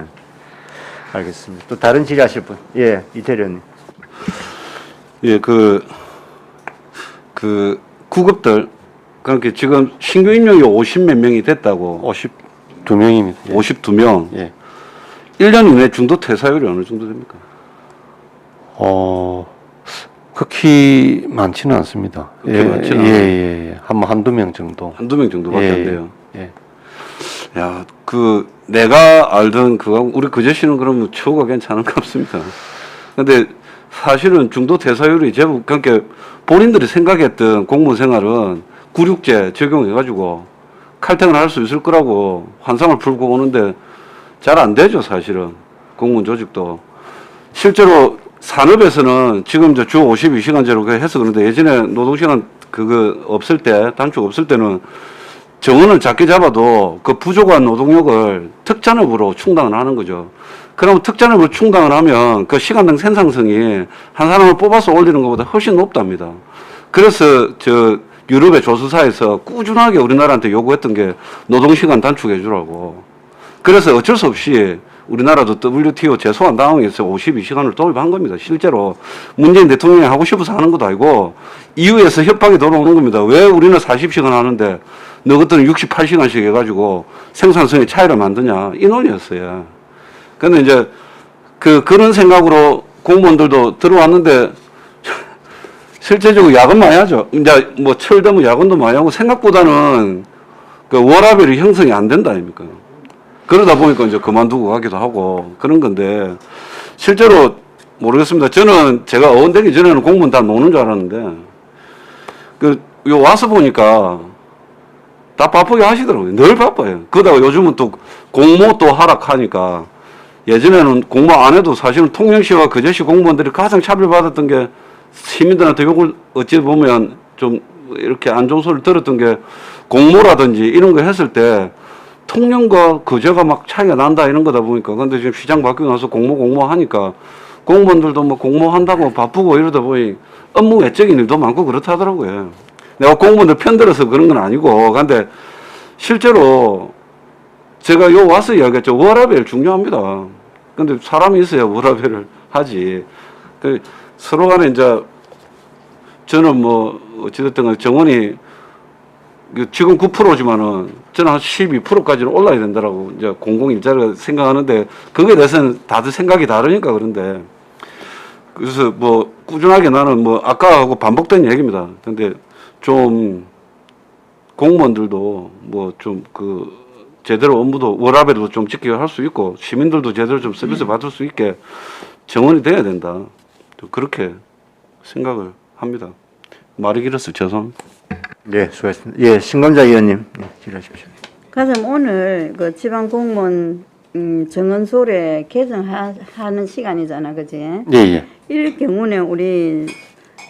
알겠습니다. 또 다른 질의하실 분? 예, 이태리 의원님. 예, 그 구급들, 그러니까 지금 신규 임용이 50몇 명이 됐다고. 52명입니다. 52명. 예. 1년 이내 중도 퇴사율이 어느 정도 됩니까? 극히 많지는 않습니다. 극히 많지는 않아요? 예. 한두 명 정도. 한두 명 정도밖에 예, 안 돼요. 예. 야, 내가 알던 우리 그제씨는 그러면 처우가 괜찮은 것 같습니다. 근데 사실은 중도 퇴사율이 제법, 그러니까 본인들이 생각했던 공무원 생활은 96제 적용해가지고 칼퇴근을 할 수 있을 거라고 환상을 풀고 오는데 잘 안 되죠, 사실은. 공무원 조직도. 실제로 산업에서는 지금 주 52시간제로 해서 그런데 예전에 노동시간 그거 없을 때, 단축 없을 때는 정원을 작게 잡아도 그 부족한 노동력을 특잔업으로 충당을 하는 거죠. 그럼 특잔업으로 충당을 하면 그 시간당 생산성이 한 사람을 뽑아서 올리는 것보다 훨씬 높답니다. 그래서 유럽의 조수사에서 꾸준하게 우리나라한테 요구했던 게 노동시간 단축해 주라고. 그래서 어쩔 수 없이 우리나라도 WTO 제소한 당황에서 52시간을 도입한 겁니다. 실제로 문재인 대통령이 하고 싶어서 하는 것도 아니고 EU에서 협박이 돌아오는 겁니다. 왜 우리는 40시간 하는데 너 것들은 68시간씩 해가지고 생산성의 차이를 만드냐 이 논리였어요. 근데 이제 그런 생각으로 공무원들도 들어왔는데 실제적으로 야근 많이 하죠. 이제 뭐 철되면 야근도 많이 하고 생각보다는 그 워라밸이 형성이 안 된다 아닙니까? 그러다 보니까 이제 그만두고 가기도 하고 그런 건데 실제로 모르겠습니다. 저는 제가 어원되기 전에는 공무원 다 노는 줄 알았는데 요 와서 보니까 다 바쁘게 하시더라고요. 늘 바빠요. 그러다가 요즘은 또 공모 또 하락하니까 예전에는 공모 안 해도 사실은 통영시와 거제시 공무원들이 가장 차별받았던 게 시민들한테 욕을 어찌 보면 좀 이렇게 안 좋은 소리를 들었던 게 공모라든지 이런 거 했을 때 통영과 거제가 막 차이가 난다 이런 거다 보니까 근데 지금 시장 바뀌고 나서 공모 하니까 공무원들도 뭐 공모한다고 바쁘고 이러다 보니 업무 외적인 일도 많고 그렇다더라고요. 내가 공무원들 편들어서 그런 건 아니고 근데 실제로 제가 요 와서 이야기했죠. 워라밸 중요합니다. 근데 사람이 있어야 워라밸을 하지. 서로 간에 이제 저는 뭐 어찌됐든 간에 정원이 지금 9%지만은 저는 한 12%까지는 올라야 된다라고 이제 공공일자를 생각하는데 그거에 대해서는 다들 생각이 다르니까 그런데 그래서 뭐 꾸준하게 나는 뭐 아까하고 반복된 얘기입니다. 근데 좀 공무원들도 뭐 좀 제대로 업무도 워라밸도 좀 지키게 할 수 있고 시민들도 제대로 좀 서비스 받을 수 있게 정원이 돼야 된다. 그렇게 생각을 합니다. 말이 길었어요. 죄송합니다. 네, 수고하셨습니다. 예, 신감자 의원님, 예, 질의하십시오. 가장 오늘 그 지방 공무원 정원소래 개정하는 시간이잖아, 그지? 예, 예. 이럴 경우는 우리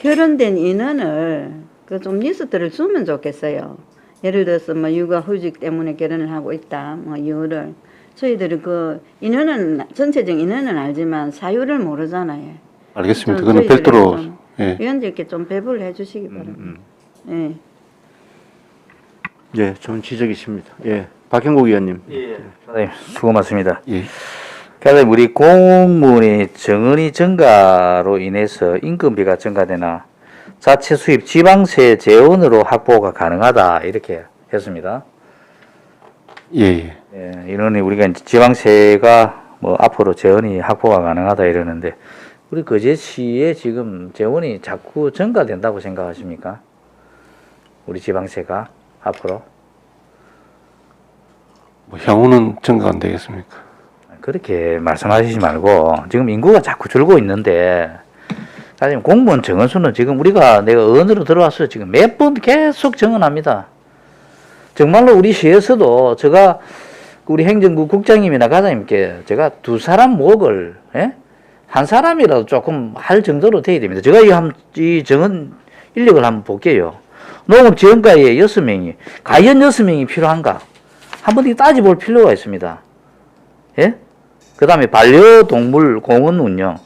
결혼된 인원을 좀 리스트를 주면 좋겠어요. 예를 들어서 뭐 육아휴직 때문에 결혼을 하고 있다, 뭐 이유를 저희들이 그 인원은 전체적인 인원은 알지만 사유를 모르잖아요. 알겠습니다. 그거는 별도로 예. 위원님께 좀 배부를 해주시기 바랍니다. 예. 예, 좋은 지적이십니다. 예, 박형국 의원님. 사장님 수고 많습니다. 예. 그래서 우리 공무원의 정원이 증가로 인해서 인건비가 증가되나 자체 수입 지방세 재원으로 확보가 가능하다 이렇게 했습니다. 예, 예. 예, 이러니 우리가 이제 지방세가 뭐 앞으로 재원이 확보가 가능하다 이러는데 우리 거제시에 지금 재원이 자꾸 증가된다고 생각하십니까? 우리 지방세가 앞으로? 뭐 향후는 증가 안 되겠습니까? 그렇게 말씀하시지 말고 지금 인구가 자꾸 줄고 있는데 사실 공무원 정원수는 지금 내가 어원으로 들어왔어요. 지금 몇 번 계속 정원합니다. 정말로 우리 시에서도 제가 우리 행정부 국장님이나 과장님께 제가 두 사람 목을 한 사람이라도 조금 할 정도로 돼야 됩니다. 제가 이 정원 인력을 한번 볼게요. 농업지원과에 6명이 과연 6명이 필요한가? 한번 따져볼 필요가 있습니다. 예? 그 다음에 반려동물 공원 운영.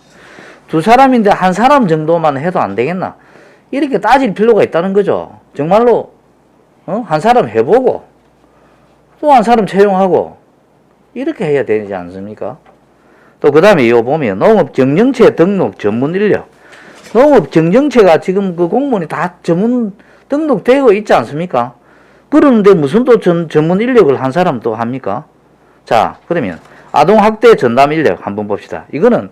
두 사람인데 한 사람 정도만 해도 안 되겠나? 이렇게 따질 필요가 있다는 거죠. 정말로 한 사람 해보고 또 한 사람 채용하고 이렇게 해야 되지 않습니까? 또 그 다음에 이거 보면 농업정정체 등록 전문 인력. 농업정정체가 지금 그 공무원이 다 전문 등록되고 있지 않습니까? 그러는데 무슨 또 전문 인력을 한 사람 또 합니까? 자, 그러면 아동학대 전담 인력 한번 봅시다. 이거는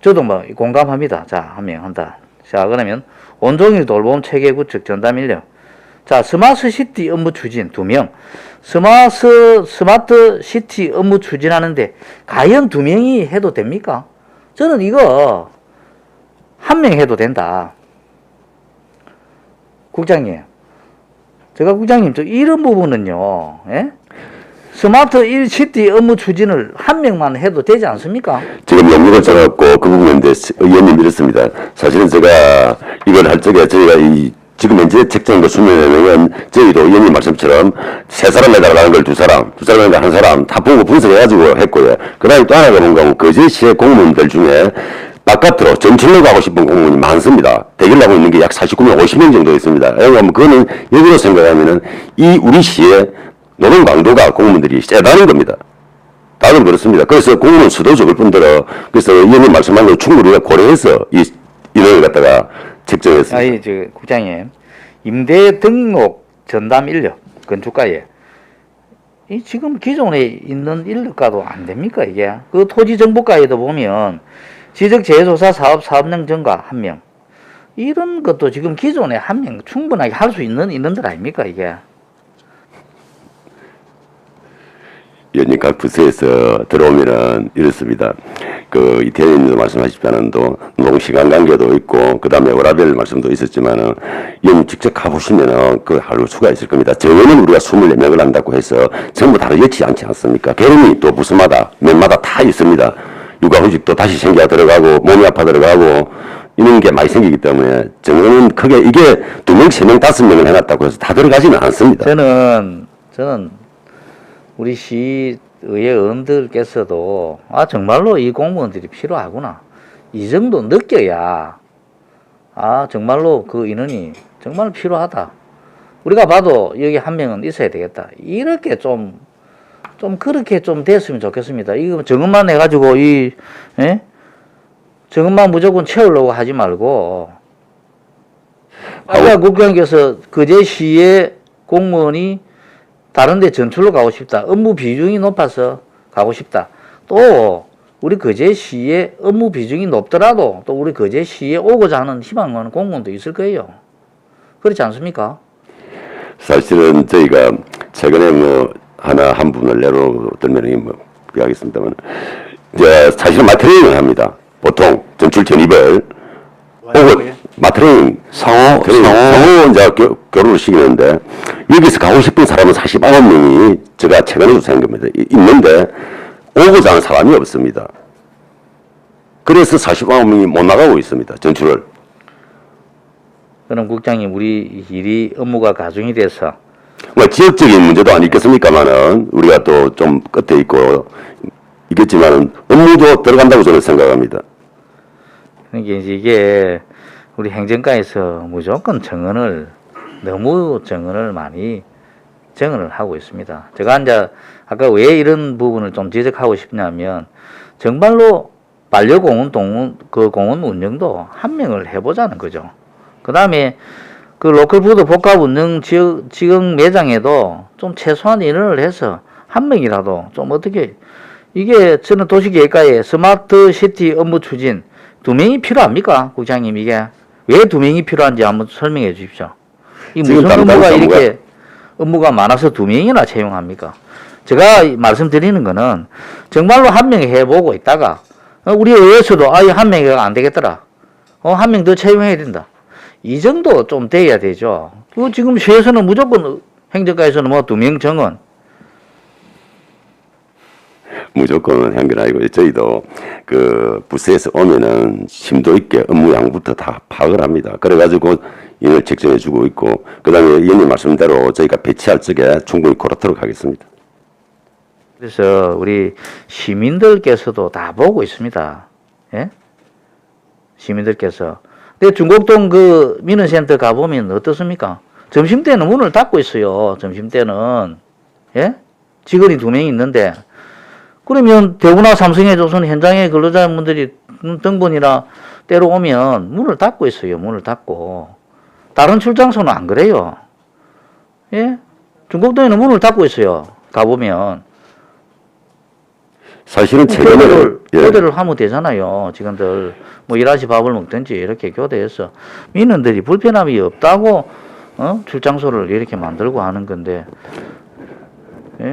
저도 뭐 공감합니다. 자, 한 명 한다. 자, 그러면 온종일 돌봄 체계 구축 전담 인력. 자, 스마트 시티 업무 추진 2명. 스마트 시티 업무 추진하는데 과연 2명이 해도 됩니까? 저는 이거 1명 해도 된다. 국장님. 제가 국장님, 이런 부분은요, 예? 스마트 1시티 업무 추진을 한 명만 해도 되지 않습니까? 지금 연구가 적었고 그 부분에 대해서 의원님 이렇습니다. 사실은 제가 이걸 할 적에 저희가 지금 현재 책정한 거 20명은 저희도 의원님 말씀처럼 세 사람 해달라는 걸 두 사람 해달라는 한 사람 다 보고 분석해가지고 했고요. 그 다음에 또 하나가 뭔가 거제시의 공무원들 중에 바깥으로 전출로 가고 싶은 공무원이 많습니다. 대기를 하고 있는 게 약 49명, 50명 정도 있습니다. 왜냐하면 그거는 여기로 생각하면은 이 우리 시의 노동 강도가 공무원들이 세다는 겁니다. 다들 그렇습니다. 그래서 공무원 수도 적을 뿐더러 그래서 의원님 말씀한 걸 충분히 고려해서 이 인원을 갖다가 책정했습니다. 아니, 저 국장님, 임대 등록 전담 인력 건축가에 이 지금 기존에 있는 인력과도 안 됩니까 이게? 그 토지 정보과에도 보면 지적 재조사 사업령 전가 1명 이런 것도 지금 기존에 1명 충분하게 할 수 있는 인원들 아닙니까 이게? 의원님 각 부서에서 들어오면은 이렇습니다. 그 이태원님도 말씀하셨지만은도 노동시간 관계도 있고 그 다음에 워라밸 말씀도 있었지만은 의원님 직접 가보시면은 그 할 수가 있을 겁니다. 정원은 우리가 24명을 한다고 해서 전부 다 여치 않지 않습니까? 계름이 또 부서마다 면마다 다 있습니다. 육아휴직도 다시 생기가 들어가고 몸이 아파 들어가고 이런 게 많이 생기기 때문에 정원은 크게 이게 2명, 3명, 5명을 해놨다고 해서 다 들어가지는 않습니다. 저는 우리 시의회 의원들께서도 정말로 이 공무원들이 필요하구나 이 정도 느껴야 정말로 그 인원이 정말 필요하다 우리가 봐도 여기 1명은 있어야 되겠다 이렇게 좀 그렇게 좀 됐으면 좋겠습니다. 이거 정원만 해가지고 정원만 무조건 채우려고 하지 말고 아까 국장님께서 거제시의 공무원이 다른 데 전출로 가고 싶다. 업무 비중이 높아서 가고 싶다. 또 우리 거제시의 업무 비중이 높더라도 또 우리 거제시에 오고자 하는 희망하는 공무원도 있을 거예요. 그렇지 않습니까? 사실은 저희가 최근에 한 분을 예로 들면 하겠습니다만 이제 사실은 마트레이닝을 합니다. 보통 전출 전입을 마트레이닝 상호 이제 교류를 시키는데 여기서 가고 싶은 사람은 49명이 제가 최근에 조사한 겁니다. 있는데 오고자 하는 사람이 없습니다. 그래서 49명이 못 나가고 있습니다. 전출을. 그럼 국장님 우리 일이 업무가 가중이 돼서 지역적인 문제도 아니겠습니까만은 우리가 또 좀 끝에 있고 있겠지만은 업무도 들어간다고 저는 생각합니다. 그러니까 이게 우리 행정가에서 무조건 너무 정언을 많이 정언을 하고 있습니다. 제가 아까 왜 이런 부분을 좀 지적하고 싶냐면 정말로 반려공원 공원 운영도 1명을 해보자는 거죠. 그 다음에 그 로컬푸드 복합 운영 지역 매장에도 좀 최소한 인원을 해서 1명이라도 좀 어떻게 이게 저는 도시계획과에 스마트 시티 업무 추진 2명이 필요합니까? 국장님 이게 왜 2명이 필요한지 한번 설명해 주십시오. 이 무슨 업무가 이렇게 업무가 많아서 2명이나 채용합니까? 제가 말씀드리는 거는 정말로 1명이 해보고 있다가 우리 의회에서도 이 1명이 안 되겠더라. 1명 더 채용해야 된다. 이 정도 좀 돼야 되죠. 지금 시에서는 무조건 행정가에서는 2명 정원. 무조건 한 건 아니고 저희도 그 부서에서 오면은 심도 있게 업무 양부터 다 파악을 합니다. 그래가지고 인을 책정해주고 있고 그다음에 의원님 말씀대로 저희가 배치할 적에 충분히 고르도록 하겠습니다. 그래서 우리 시민들께서도 다 보고 있습니다. 예? 시민들께서. 근데 중곡동 그 민원센터 가보면 어떻습니까? 점심때는 문을 닫고 있어요. 점심때는. 예? 직원이 2명이 있는데. 그러면 대구나 삼성의 조선 현장에 근로자분들이 등본이나 때로 오면 문을 닫고 있어요. 문을 닫고. 다른 출장소는 안 그래요. 예? 중곡동에는 문을 닫고 있어요. 가보면. 사실은 최근에 교대를 하면 되잖아요. 직원들 뭐 일하시 밥을 먹든지 이렇게 교대해서 민원들이 불편함이 없다고 출장소를 이렇게 만들고 하는 건데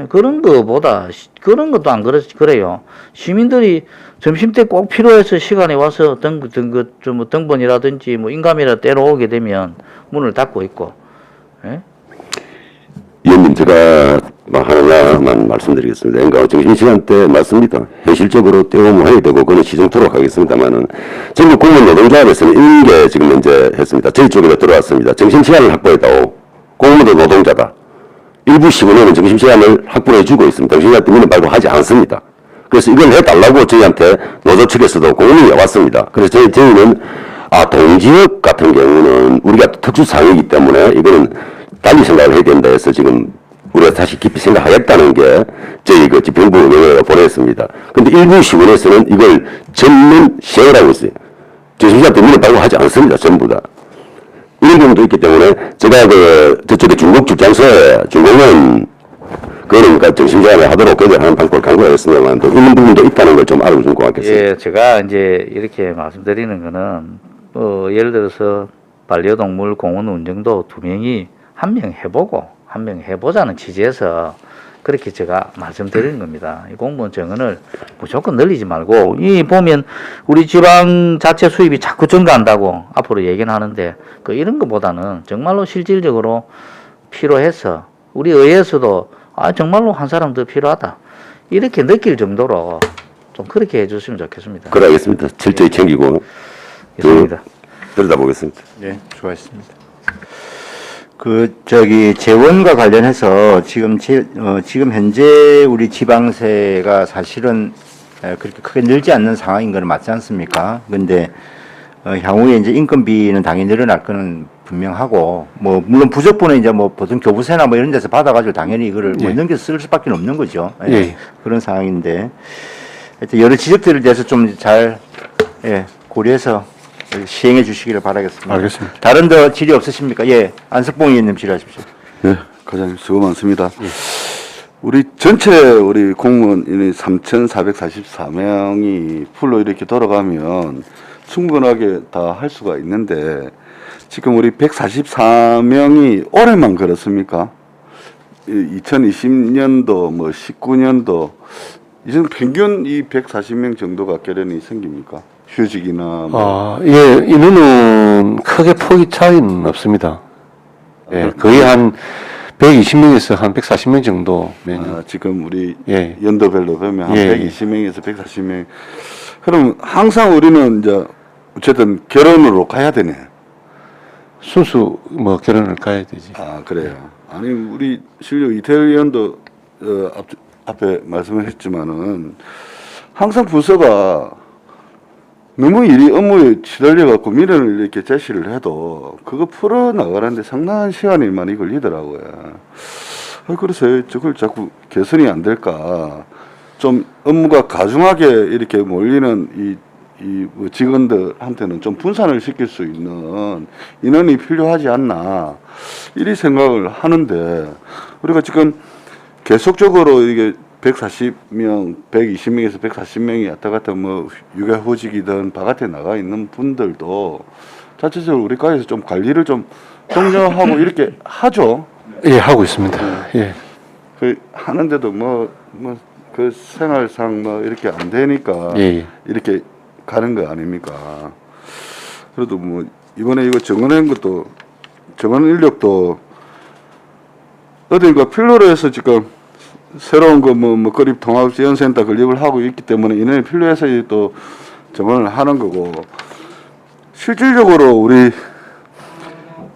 그런 것도 안 그래요. 시민들이 점심때 꼭 필요해서 시간에 와서 등본이라든지 뭐 인감이라 때려오게 되면 문을 닫고 있고. 의원님 제가 하나만 말씀드리겠습니다. 그러니까 정신시간 때 맞습니다. 현실적으로 떼어모아야 되고 그건 시정토록 하겠습니다만은 전국 공무원 노동조합에서는 이런 게 지금 현재 했습니다. 저희 쪽에도 들어왔습니다. 정신시간을 확보했다고. 공무원도 노동자다. 일부 시군에는 정신시간을 확보해주고 있습니다. 정신시간 때문에 발부하지 않습니다. 그래서 이걸 해달라고 저희한테 노조 측에서도 공문이 왔습니다. 그래서 저희는 동지역 같은 경우는 우리가 특수상이기 때문에 이거는 달리 생각을 해야 된다 해서 지금 우리가 다시 깊이 생각하겠다는 게 저희 그 집행부 명령을 보냈습니다. 근데 일부 시군에서는 이걸 전면 시행을 하고 있어요. 정신시간 때문에 발부하지 않습니다. 전부 다. 이런 경우도 있기 때문에 제가 저쪽에 중국 출장소에 중국은 그러니까 정신시간을 하도록 그들 하는 방법을 강구하겠습니다만 이런 부분도 있다는 걸 좀 알아주면 고맙겠습니다. 예, 제가 이제 이렇게 말씀드리는 거는 예를 들어서 반려동물 공원 운정도 2명이 1명 해보고 1명 해보자는 취지에서 그렇게 제가 말씀드리는 겁니다. 이 공무원 정원을 무조건 늘리지 말고 이 보면 우리 지방 자체 수입이 자꾸 증가한다고 앞으로 얘기는 하는데 이런 것보다는 정말로 실질적으로 필요해서 우리 의회에서도 정말로 한 사람 더 필요하다 이렇게 느낄 정도로 좀 그렇게 해주시면 좋겠습니다. 그래 알겠습니다. 철저히 챙기고 있습니다. 들여다보겠습니다. 네, 수고하셨습니다. 재원과 관련해서 지금 현재 우리 지방세가 사실은 그렇게 크게 늘지 않는 상황인 건 맞지 않습니까? 근데 향후에 이제 인건비는 당연히 늘어날 거는 분명하고 물론 부족분은 이제 보통 교부세나 이런 데서 받아가지고 당연히 이거를 넘겨서 쓸 수밖에 없는 거죠. 그런 상황인데 하여튼 여러 지적들에 대해서 좀 잘 고려해서 시행해 주시기를 바라겠습니다. 알겠습니다. 다른 더 질의 없으십니까? 예, 안석봉 의원님 질의하십시오. 네, 과장님 수고 많습니다. 우리 전체 우리 공무원이 3,444명이 풀로 이렇게 돌아가면 충분하게 다 할 수가 있는데 지금 우리 144명이 올해만 그렇습니까? 2020년도 19년도 이제 평균 이 140명 정도가 결연이 생깁니까? 휴직이나 예, 인원은 크게 폭이 차이는 없습니다. 예, 거의 한 120명에서 한 140명 정도 매년. 지금 우리 예. 연도별로 보면 한 예. 120명에서 140명. 그럼 항상 우리는 이제 어쨌든 결혼으로 가야 되네. 순수 결혼을 가야 되지. 그래요. 아니 우리 실력 이태일 의원도 앞에 말씀을 했지만은 항상 부서가 너무 일이 업무에 치달려 갖고 미련을 이렇게 제시를 해도 그거 풀어 나가는데 상당한 시간이 많이 걸리더라고요. 그래서 저걸 자꾸 개선이 안 될까? 좀 업무가 가중하게 이렇게 몰리는 이 직원들한테는 좀 분산을 시킬 수 있는 인원이 필요하지 않나 이리 생각을 하는데 우리가 지금 계속적으로 이게 140명, 120명에서 140명이 왔다 갔다 육아휴직이든 바깥에 나가 있는 분들도 자체적으로 우리 과에서 좀 관리를 좀 독려하고 이렇게 하죠. 예, 하고 있습니다. 예. 하는데도 그 생활상 이렇게 안 되니까 이렇게 가는 거 아닙니까? 그래도 이번에 이거 정원한 것도 정원 인력도 어딘가 필요로 해서 지금 새로운 거립 통합 지원센터 건립을 하고 있기 때문에 인원이 필요해서 또 정원을 하는 거고 실질적으로 우리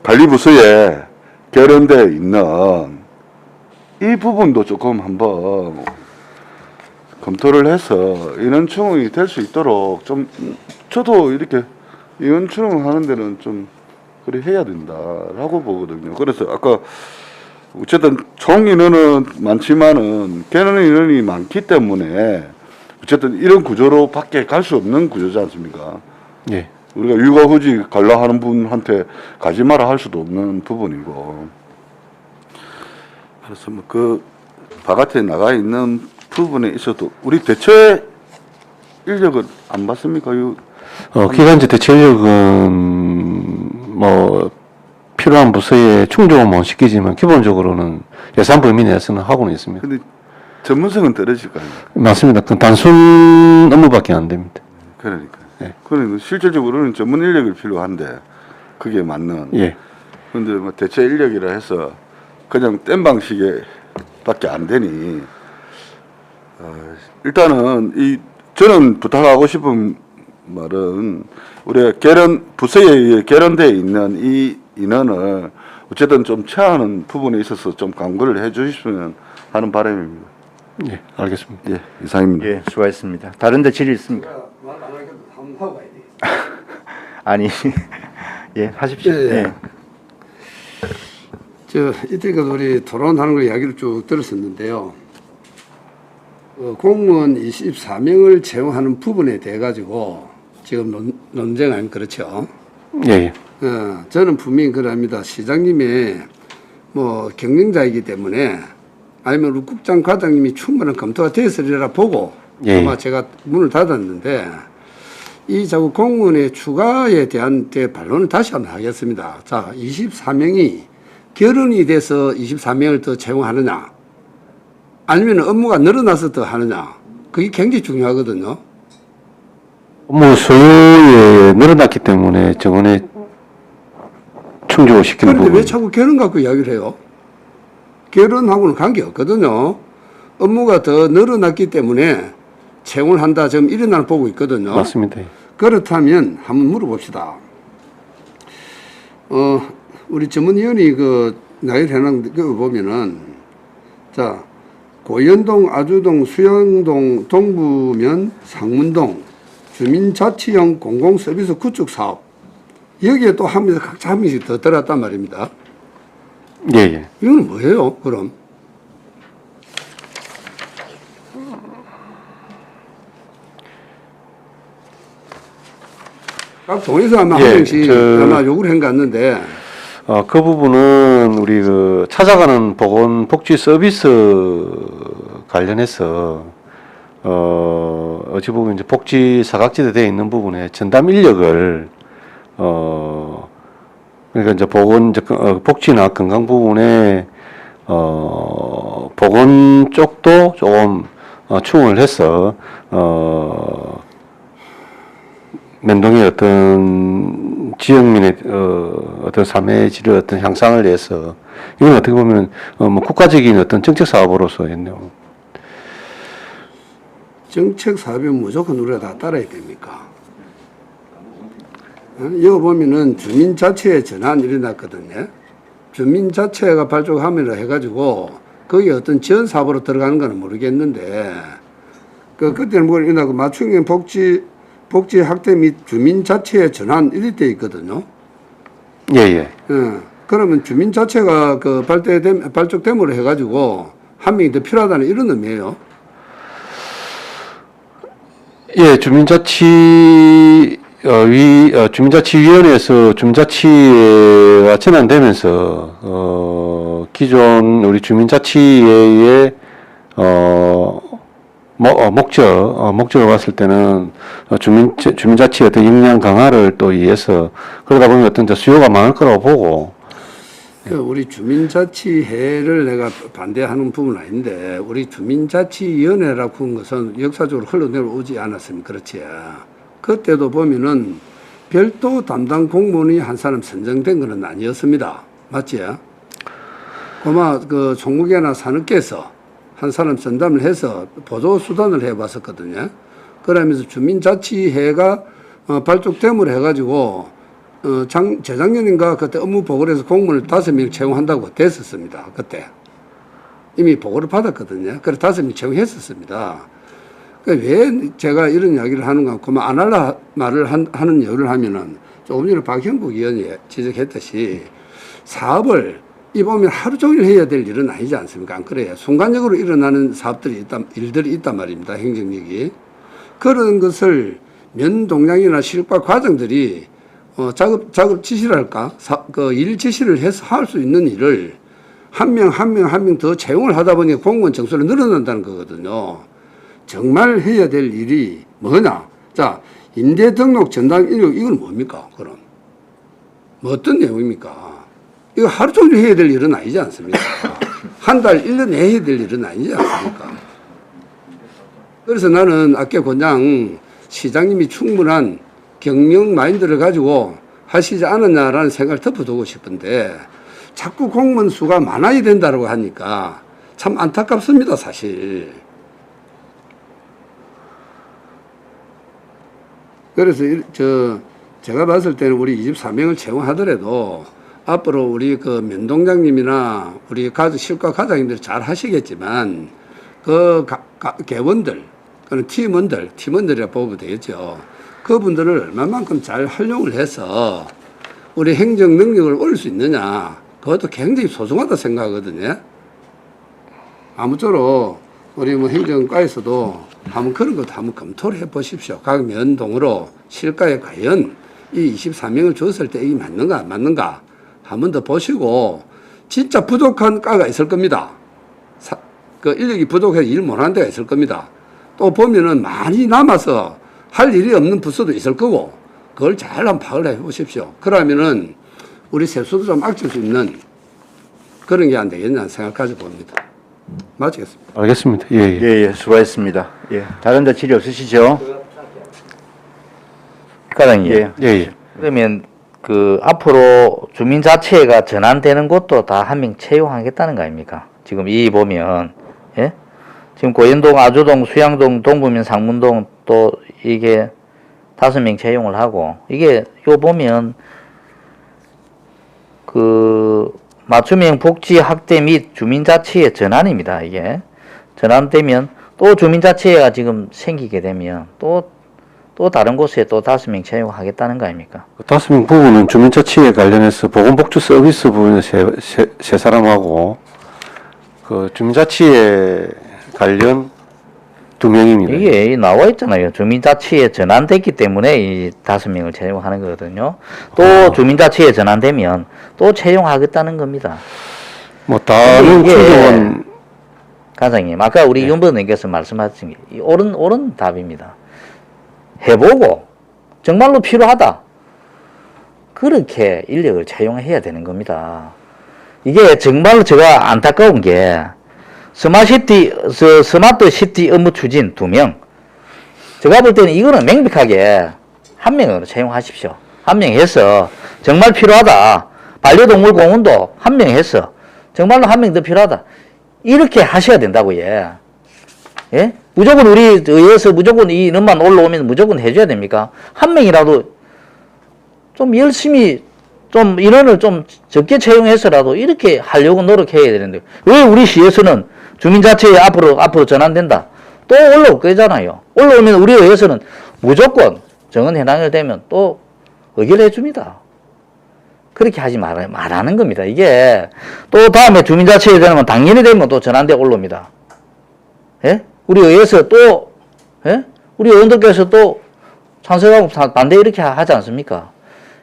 관리부서에 결연되어 있는 이 부분도 조금 한번 검토를 해서 인원충이 될 수 있도록 좀 저도 이렇게 인원충 하는 데는 좀 그래 해야 된다라고 보거든요. 그래서 아까 어쨌든 총 인원은 많지만은 걔는 인원이 많기 때문에 어쨌든 이런 구조로 밖에 갈 수 없는 구조지 않습니까? 예. 우리가 육아휴직 갈라 하는 분한테 가지 마라 할 수도 없는 부분이고 그래서 그 바깥에 나가 있는 부분에 있어도 우리 대체 인력은 안 받습니까? 기간제 대체 인력은 필요한 부서에 충족은 못 시키지만 기본적으로는 예산 범위 내에서는 하고는 있습니다. 근데 전문성은 떨어질 거 아닙니까? 맞습니다. 그 단순 업무밖에 안 됩니다. 그러니까. 네. 그러니까 실질적으로는 전문 인력이 필요한데 그게 맞는. 예. 근데 대체 인력이라 해서 그냥 땜 방식의 밖에 안 되니 일단은 저는 부탁하고 싶은 말은 우리가 부서에 의해 개런되어 있는 이 인원을 어쨌든 좀 체하는 부분에 있어서 좀 강구를 해 주시면 하는 바람입니다. 예, 알겠습니다. 예, 이상입니다. 예, 수고하셨습니다. 다른 데 질의 있습니까? 말안 하니까 한번 하고 가야 돼. 아니, 예, 하십시오. 예, 예. 예. 이때까지 우리 토론하는 걸 이야기를 쭉 들었었는데요. 공무원 24명을 채용하는 부분에 대해 가지고 지금 논쟁 아니면 그렇죠? 예, 예. 저는 분명히 그럽니다. 시장님의 뭐 경영자이기 때문에 아니면 우리 국장 과장님이 충분한 검토가 되었으리라 보고 예. 아마 제가 문을 닫았는데 이 자꾸 공무원의 추가에 대한 반론을 다시 한번 하겠습니다. 자, 24명이 결혼이 돼서 24명을 더 채용하느냐 아니면 업무가 늘어나서 더 하느냐 그게 굉장히 중요하거든요. 업무 소요에 늘어났기 때문에 정원에 충족을 시키는 그런데 부분. 왜 자꾸 결혼 갖고 이야기를 해요? 결혼하고는 관계없거든요. 업무가 더 늘어났기 때문에 채용을 한다. 지금 이런 날 보고 있거든요. 맞습니다. 그렇다면 한번 물어봅시다. 우리 전문위원이 나열 해놓은 거 보면은 자 고현동, 아주동, 수영동, 동부면, 상문동 주민자치형 공공서비스 구축 사업 여기에 또 한 명씩 각자 한 명씩 더 들어갔단 말입니다. 예, 예. 이건 뭐예요, 그럼? 각 동에서 아마 예, 한 명씩 아마 요구를 한 것 같는데, 그 부분은 우리 찾아가는 보건복지 서비스 관련해서 어찌 보면 이제 복지 사각지대 되어 있는 부분에 전담 인력을 그러니까 이제 복지나 건강 부분에 보건 쪽도 조금 충원을 해서 면동의 어떤 지역민의 어떤 삶의 질의 어떤 향상을 위해서 이건 어떻게 보면 뭐 국가적인 어떤 정책 사업으로서 했네요. 정책 사업이면 무조건 우리가 다 따라야 됩니까? 여기 보면은 주민자치의 전환이 일어났거든요. 주민자치가 발족하면서 해가지고 거기에 어떤 지원 사업으로 들어가는 거는 모르겠는데 그때는 뭐 일어나고 맞춤형 복지 확대 및 주민자치의 전환 이럴 때 있거든요. 예, 예. 그러면 주민자체가 발족됨으로 해가지고 한 명이 더 필요하다는 이런 의미예요. 예, 주민자치위원회에서 주민자치와 전환되면서 기존 우리 주민자치의 목적을 봤을 때는 주민자치의 어떤 역량 강화를 또 위해서 그러다 보면 어떤 수요가 많을 거라고 보고. 우리 주민자치회를 내가 반대하는 부분은 아닌데 우리 주민자치위원회라고 하는 것은 역사적으로 흘러내려오지 않았습니까? 그렇지. 그때도 보면은 별도 담당 공무원이 한 사람 선정된 것은 아니었습니다. 맞지? 아마 총무계나 산업계에서 한 사람 전담을 해서 보조 수단을 해봤었거든요. 그러면서 주민자치회가 발족됨으로 해가지고 재작년인가 그때 업무 보고를 해서 공무원을 5명 채용한다고 됐었습니다. 그때 이미 보고를 받았거든요. 그래서 5명 채용했었습니다. 왜 제가 이런 이야기를 하는가? 그만 안 할라 말을 하는 이유를 하면은 조금 전에 박형국 의원이 지적했듯이 사업을 이 보면 하루 종일 해야 될 일은 아니지 않습니까? 안 그래요? 순간적으로 일어나는 일들이 있단 말입니다. 행정력이. 그런 것을 면동량이나 실과 과정들이 작업 지시랄까? 일 지시를 해서 할 수 있는 일을 한 명 더 채용을 하다 보니 공무원 정수를 늘어난다는 거거든요. 정말 해야 될 일이 뭐냐? 자, 임대 등록 전담 인력, 이건 뭡니까? 그럼. 뭐 어떤 내용입니까? 이거 하루 종일 해야 될 일은 아니지 않습니까? 한 달, 1년 내에 해야 될 일은 아니지 않습니까? 그래서 나는 아까 권장 시장님이 충분한 경영 마인드를 가지고 하시지 않았냐라는 생각을 덮어두고 싶은데 자꾸 공무원 수가 많아야 된다고 하니까 참 안타깝습니다, 사실. 그래서 제가 봤을 때는 우리 24명을 채용하더라도 앞으로 우리 그 면동장님이나 우리 실과 과장님들 잘 하시겠지만 그 개원들, 그런 팀원들이라 보면 되겠죠. 그분들을 얼마만큼 잘 활용을 해서 우리 행정 능력을 올릴 수 있느냐, 그것도 굉장히 소중하다 생각하거든요. 아무쪼록 우리 뭐 행정과에서도 한번 그런 것도 한번 검토를 해 보십시오. 각 면동으로 실과에 과연 이 24명을 줬을 때 이게 맞는가 안 맞는가 한 번 더 보시고, 진짜 부족한 과가 있을 겁니다. 그 인력이 부족해서 일 못하는 데가 있을 겁니다. 또 보면은 많이 남아서 할 일이 없는 부서도 있을 거고, 그걸 잘 한번 파악을 해 보십시오. 그러면은 우리 세수도 좀 아낄 수 있는 그런 게 안 되겠냐 생각까지 봅니다. 마치겠습니다. 알겠습니다. 예, 예. 예, 수고하셨습니다. 예. 다른 데 질의 없으시죠? 과장님. 예. 예, 예. 그러면 그 앞으로 주민자치회가 전환되는 곳도 다 한 명 채용하겠다는 거 아닙니까? 지금 이 보면, 예? 지금 고현동, 아주동, 수양동, 동부면, 상문동 또 이게 5명 채용을 하고, 이게 요 보면 그 맞춤형 복지 확대 및 주민자치회 전환입니다. 이게 전환되면 또 주민자치회가 지금 생기게 되면 또 다른 곳에 또 5명 채용하겠다는 거 아닙니까? 그 5명 부분은 주민자치에 관련해서 보건복지 서비스 부분에 세 사람하고 그 주민자치에 관련 2명입니다. 이게 나와 있잖아요. 주민자치에 전환됐기 때문에 이 5명을 채용하는 거거든요. 또 주민자치에 전환되면 또 채용하겠다는 겁니다. 뭐 다른 이게 구조원 과장님, 아까 우리 윤보님께서 말씀하신 게 이 옳은 답입니다. 해보고 정말로 필요하다, 그렇게 인력을 채용해야 되는 겁니다. 이게 정말로 제가 안타까운 게 스마트 시티 업무 추진 2명. 제가 볼 때는 이거는 명백하게 1명으로 채용하십시오. 1명 해서 정말 필요하다. 반려동물 공원도 1명 해서 정말로 1명 더 필요하다. 이렇게 하셔야 된다고, 예. 예? 무조건 우리 의회에서 무조건 이 인원만 올라오면 무조건 해줘야 됩니까? 1명이라도 좀 열심히 좀 인원을 좀 적게 채용해서라도 이렇게 하려고 노력해야 되는데, 왜 우리 시에서는 주민자치회 앞으로 전환된다, 또 올라올 거잖아요. 올라오면 우리 의회에서는 무조건 정원 해당이 되면 또 의결해 줍니다. 그렇게 하지 말라는 겁니다. 이게 또 다음에 주민자치회 되면 당연히 되면 또 전환돼 올라옵니다. 예? 우리 의회에서 또, 예? 우리 의원들께서 또 찬성하고 반대 이렇게 하지 않습니까?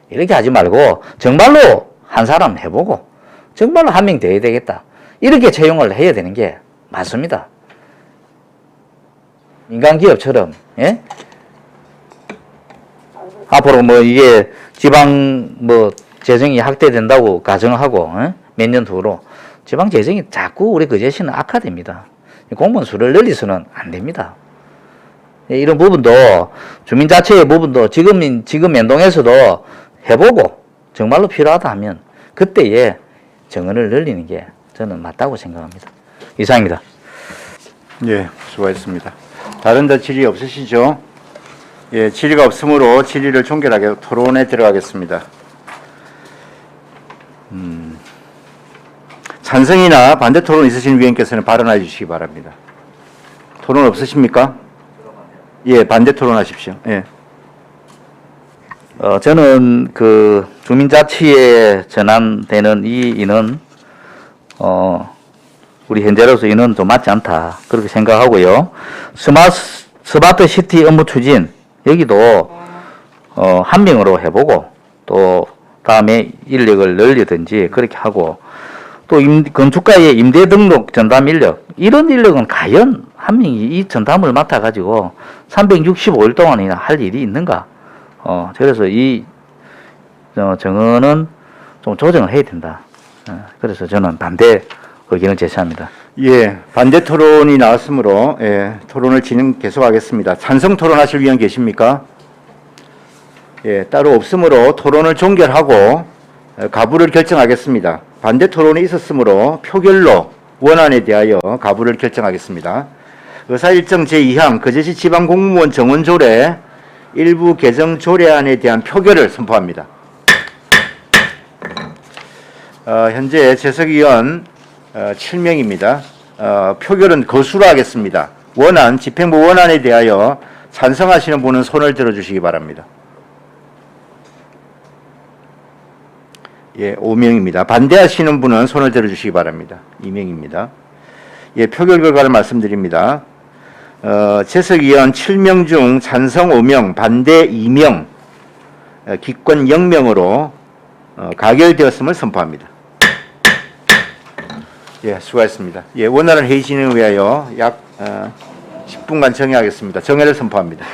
이렇게 하지 말고 정말로 한 사람 해보고 정말로 1명 돼야 되겠다, 이렇게 채용을 해야 되는 게 맞습니다. 민간기업처럼, 예? 앞으로 뭐 이게 지방 뭐 재정이 확대된다고 가정하고, 예? 몇 년 후로 지방 재정이 자꾸 우리 거제시는 악화됩니다. 공무원 수를 늘리서는 안 됩니다. 이런 부분도, 주민자치의 부분도 지금 면동에서도 해보고 정말로 필요하다 하면 그때에 정원을 늘리는 게 저는 맞다고 생각합니다. 이상입니다. 예, 수고하셨습니다. 다른 데 질의 없으시죠? 예, 질의가 없으므로 질의를 종결하게 토론에 들어가겠습니다. 찬성이나 반대 토론 있으신 위원께서는 발언해 주시기 바랍니다. 토론 없으십니까? 예, 반대 토론하십시오. 예. 저는 그 주민자치에 전환되는 이 인원, 우리 현재로서 인원 좀 맞지 않다, 그렇게 생각하고요. 스마트 시티 업무 추진, 여기도 1명으로 해보고 또 다음에 인력을 늘리든지 그렇게 하고, 또 건축가의 임대 등록 전담 인력, 이런 인력은 과연 1명이 이 전담을 맡아가지고 365일 동안이나 할 일이 있는가? 그래서 이 정원은 좀 조정을 해야 된다. 그래서 저는 반대 의견을 제시합니다. 예, 반대 토론이 나왔으므로 예, 토론을 계속하겠습니다. 찬성 토론하실 위원 계십니까? 예, 따로 없으므로 토론을 종결하고 가부를 결정하겠습니다. 반대 토론이 있었으므로 표결로 원안에 대하여 가부를 결정하겠습니다. 의사일정 제2항 거제시 지방공무원 정원조례 일부 개정 조례안에 대한 표결을 선포합니다. 현재 재석위원 7명입니다. 표결은 거수로 하겠습니다. 원안, 집행부 원안에 대하여 찬성하시는 분은 손을 들어주시기 바랍니다. 예, 5명입니다. 반대하시는 분은 손을 들어주시기 바랍니다. 2명입니다. 예, 표결 결과를 말씀드립니다. 재석위원 7명 중 찬성 5명, 반대 2명, 기권 0명으로 가결되었음을 선포합니다. 예, 수고하셨습니다. 예, 원활한 회의 진행을 위하여 약 10분간 정회하겠습니다. 정회를 선포합니다.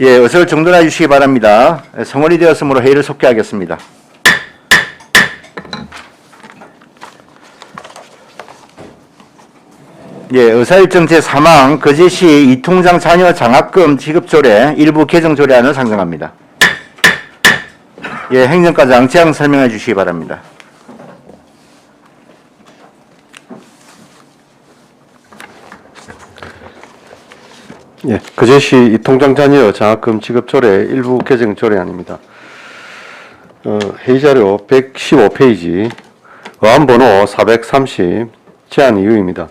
예, 어서 정돈해 주시기 바랍니다. 성원이 되었으므로 회의를 속개하겠습니다. 예, 의사일정 제3항 거제시 이통장 자녀 장학금 지급조례 일부 개정 조례안을 상정합니다. 예, 행정과장 제안 설명해 주시기 바랍니다. 예, 거제시 이통장 자녀 장학금 지급 조례 일부 개정 조례안입니다. 회의자료 115페이지, 어안번호 430, 제안 이유입니다.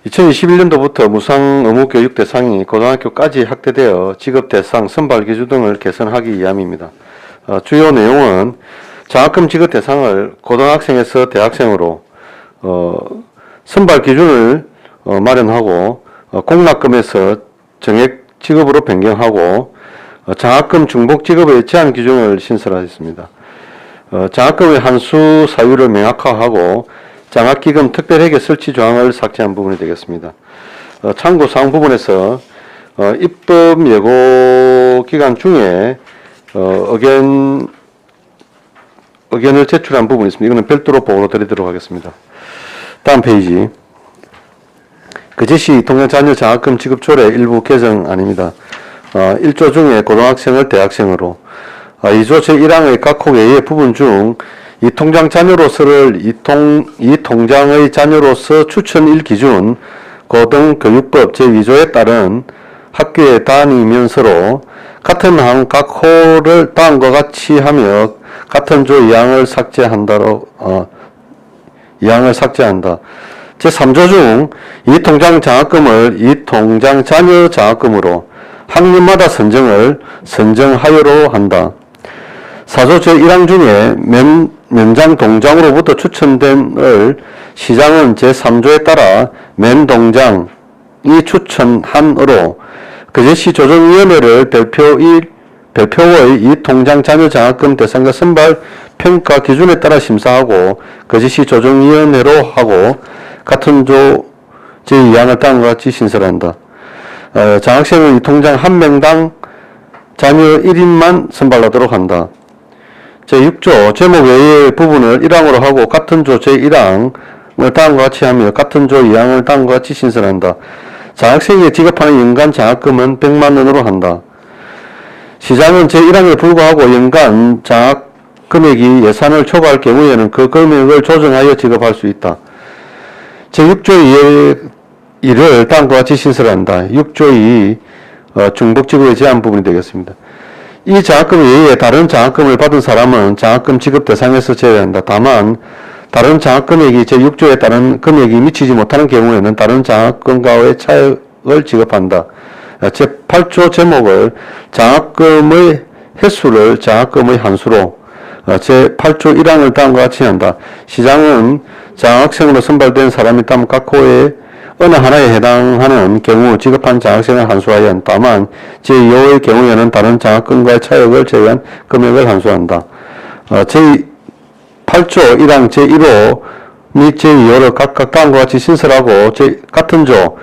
2021년도부터 무상 의무교육 대상이 고등학교까지 확대되어 지급 대상, 선발 기준 등을 개선하기 위함입니다. 주요 내용은 장학금 지급 대상을 고등학생에서 대학생으로 선발 기준을 마련하고 공납금에서 정액 지급으로 변경하고 장학금 중복 지급의 제한 기준을 신설하였습니다. 장학금의 한수 사유를 명확화하고 장학기금 특별회계 설치 조항을 삭제한 부분이 되겠습니다. 참고 사항 부분에서 입법 예고 기간 중에 의견을 제출한 부분이 있습니다. 이거는 별도로 보고로 드리도록 하겠습니다. 다음 페이지. 거제시 통장 자녀 장학금 지급 조례 일부 개정안입니다. 1조 중에 고등학생을 대학생으로, 2조 제1항의 각 혹 외의 부분 중 이 통장 자녀로서를 이 통장의 자녀로서 추천일 기준 고등교육법 제2조에 따른 학교에 다니면서로 같은 항 각 호를 다음과 같이 하며 같은 조 2항을 삭제한다. 제3조 중 이 통장 장학금을 이 통장 자녀 장학금으로 학년마다 선정하여로 한다. 4조 제1항 중에 면장 동장으로부터 추천된을 시장은 제3조에 따라 면 동장이 추천한으로 거제시 조정위원회를 별표의 이 통장 자녀 장학금 대상자 선발 평가 기준에 따라 심사하고 거제시 조정위원회로 하고 같은 조 제2항을 다음과 같이 신설한다. 장학생은 이 통장 한 명당 자녀 1인만 선발하도록 한다. 제6조 제목 외의 부분을 1항으로 하고 같은 조 제1항을 다음과 같이 하며 같은 조 2항을 다음과 같이 신설한다. 장학생이 지급하는 연간 장학금은 100만 원으로 한다. 시장은 제1항에 불과하고 연간 장학 금액이 예산을 초과할 경우에는 그 금액을 조정하여 지급할 수 있다. 제6조 2를 다음과 같이 신설한다. 6조 2 중복지급에 제한 부분이 되겠습니다. 이 장학금 외에 다른 장학금을 받은 사람은 장학금 지급 대상에서 제외한다. 다만 다른 장학금액이 제6조에 따른 금액이 미치지 못하는 경우에는 다른 장학금과의 차액을 지급한다. 제8조 제목을 장학금의 횟수를 장학금의 한수로 제8조 1항을 다음과 같이 한다. 시장은 장학생으로 선발된 사람이 있다면 각 호에 어느 하나에 해당하는 경우 지급한 장학생을 한수하여 한다. 다만 제2호의 경우에는 다른 장학금과의 차액을 제외한 금액을 한수한다. 제8조 1항 제1호 및 제2호를 각각 다음과 같이 신설하고 같은 조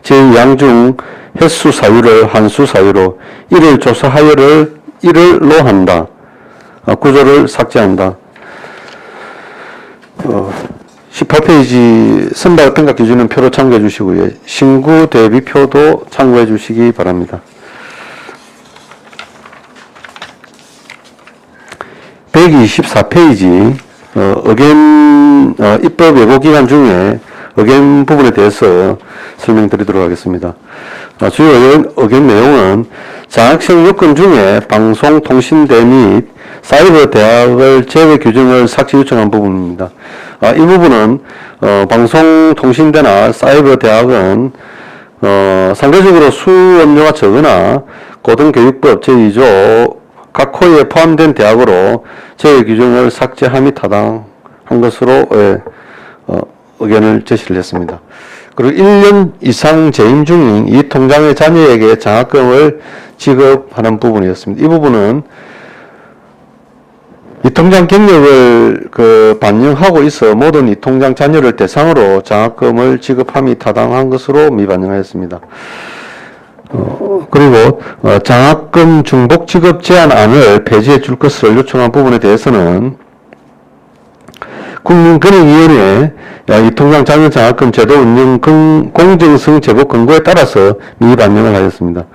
제2항 중 횟수 사유를 한수 사유로 1일 조사하여를 1일로 한다. 구조를 삭제한다. 18페이지 선발 평가 기준은 표로 참고해 주시고요. 신구 대비표도 참고해 주시기 바랍니다. 124페이지 입법 예고 기간 중에 의견 부분에 대해서 설명드리도록 하겠습니다. 주요 의견 내용은 장학생 요건 중에 방송통신대 및 사이버 대학을 제외 규정을 삭제 요청한 부분입니다. 이 부분은 방송통신대나 사이버 대학은 상대적으로 수업료가 적으나 고등교육법 제2조 각 호에 포함된 대학으로 제외 규정을 삭제함이 타당한 것으로 의견을 제시를 했습니다. 그리고 1년 이상 재임 중인 이 통장의 자녀에게 장학금을 지급하는 부분이었습니다. 이 부분은 이 통장 경력을 반영하고 있어 모든 이 통장 자녀를 대상으로 장학금을 지급함이 타당한 것으로 미반영하였습니다. 그리고 장학금 중복 지급 제한안을 폐지해 줄 것을 요청한 부분에 대해서는 국민권익위원회 이 통장 자녀 장학금 제도 운영 공정성 제보 권고에 따라서 미리 반영을 하였습니다.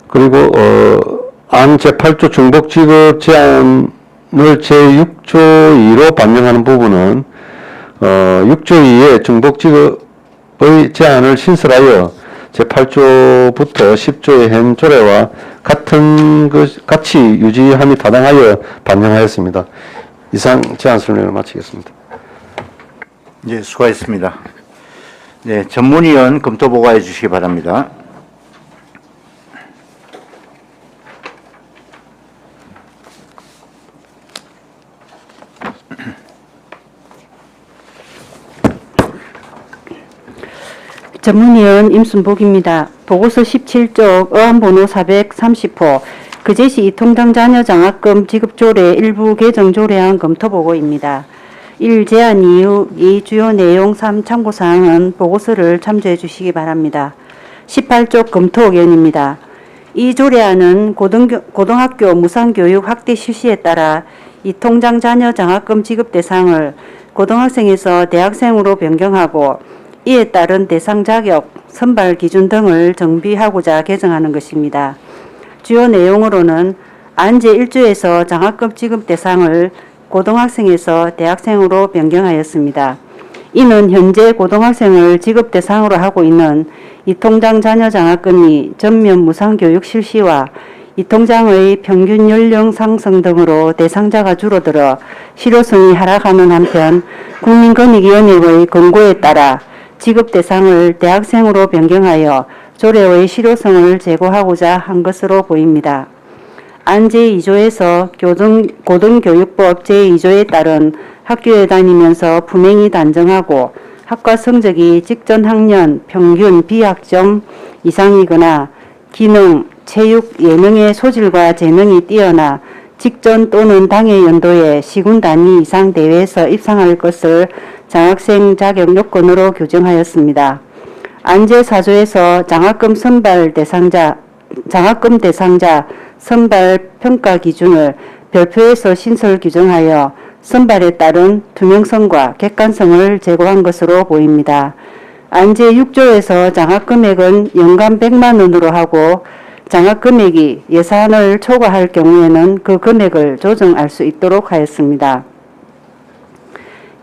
그리고 안 제8조 중복 지급 제한을 제6조 2로 반영하는 부분은 6조 2의 중복 지급의 제한을 신설하여 제8조부터 10조의 현 조례와 같이 유지함이 타당하여 반영하였습니다. 이상 제안 설명을 마치겠습니다. 네, 수고하셨습니다. 네, 전문위원 검토 보고해 주시기 바랍니다. 전문위원 임순복입니다. 보고서 17쪽 어안번호 430호 그제시 이 통장 자녀 장학금 지급조례 일부 개정 조례안 검토보고입니다. 1. 제안 이후 2. 주요 내용 3. 참고사항은 보고서를 참조해 주시기 바랍니다. 18쪽 검토 의견입니다. 이 조례안은 고등학교 무상교육 확대 실시에 따라 이 통장 자녀 장학금 지급 대상을 고등학생에서 대학생으로 변경하고 이에 따른 대상 자격, 선발 기준 등을 정비하고자 개정하는 것입니다. 주요 내용으로는 안 제1조에서 장학금 지급 대상을 고등학생에서 대학생으로 변경하였습니다. 이는 현재 고등학생을 지급 대상으로 하고 있는 이 통장 자녀 장학금이 전면 무상교육 실시와 이 통장의 평균 연령 상승 등으로 대상자가 줄어들어 실효성이 하락하는 한편 국민권익위원회의 권고에 따라 지급 대상을 대학생으로 변경하여 조례의 실효성을 제고하고자 한 것으로 보입니다. 안 제2조에서 고등교육법 제2조에 따른 학교에 다니면서 분행이 단정하고 학과 성적이 직전 학년 평균 비학점 이상이거나 기능, 체육, 예능의 소질과 재능이 뛰어나 직전 또는 당해 연도에 시군 단위 이상 대회에서 입상할 것을 장학생 자격 요건으로 규정하였습니다. 안 제4조에서 장학금 대상자 선발 평가 기준을 별표에서 신설 규정하여 선발에 따른 투명성과 객관성을 제고한 것으로 보입니다. 안 제6조에서 장학금액은 연간 100만 원으로 하고 장학금액이 예산을 초과할 경우에는 그 금액을 조정할 수 있도록 하였습니다.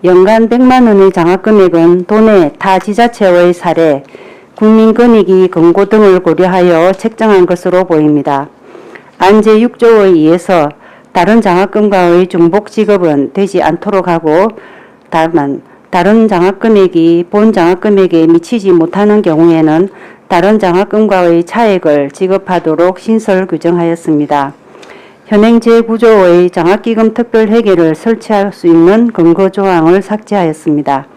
연간 100만 원의 장학금액은 도내 타 지자체의 사례, 국민권익위 권고 등을 고려하여 책정한 것으로 보입니다. 안 제6조에 의해서 다른 장학금과의 중복 지급은 되지 않도록 하고 다만 다른 장학금액이 본 장학금액에 미치지 못하는 경우에는 다른 장학금과의 차액을 지급하도록 신설 규정하였습니다. 현행 제9조의 장학기금 특별회계를 설치할 수 있는 근거 조항을 삭제하였습니다.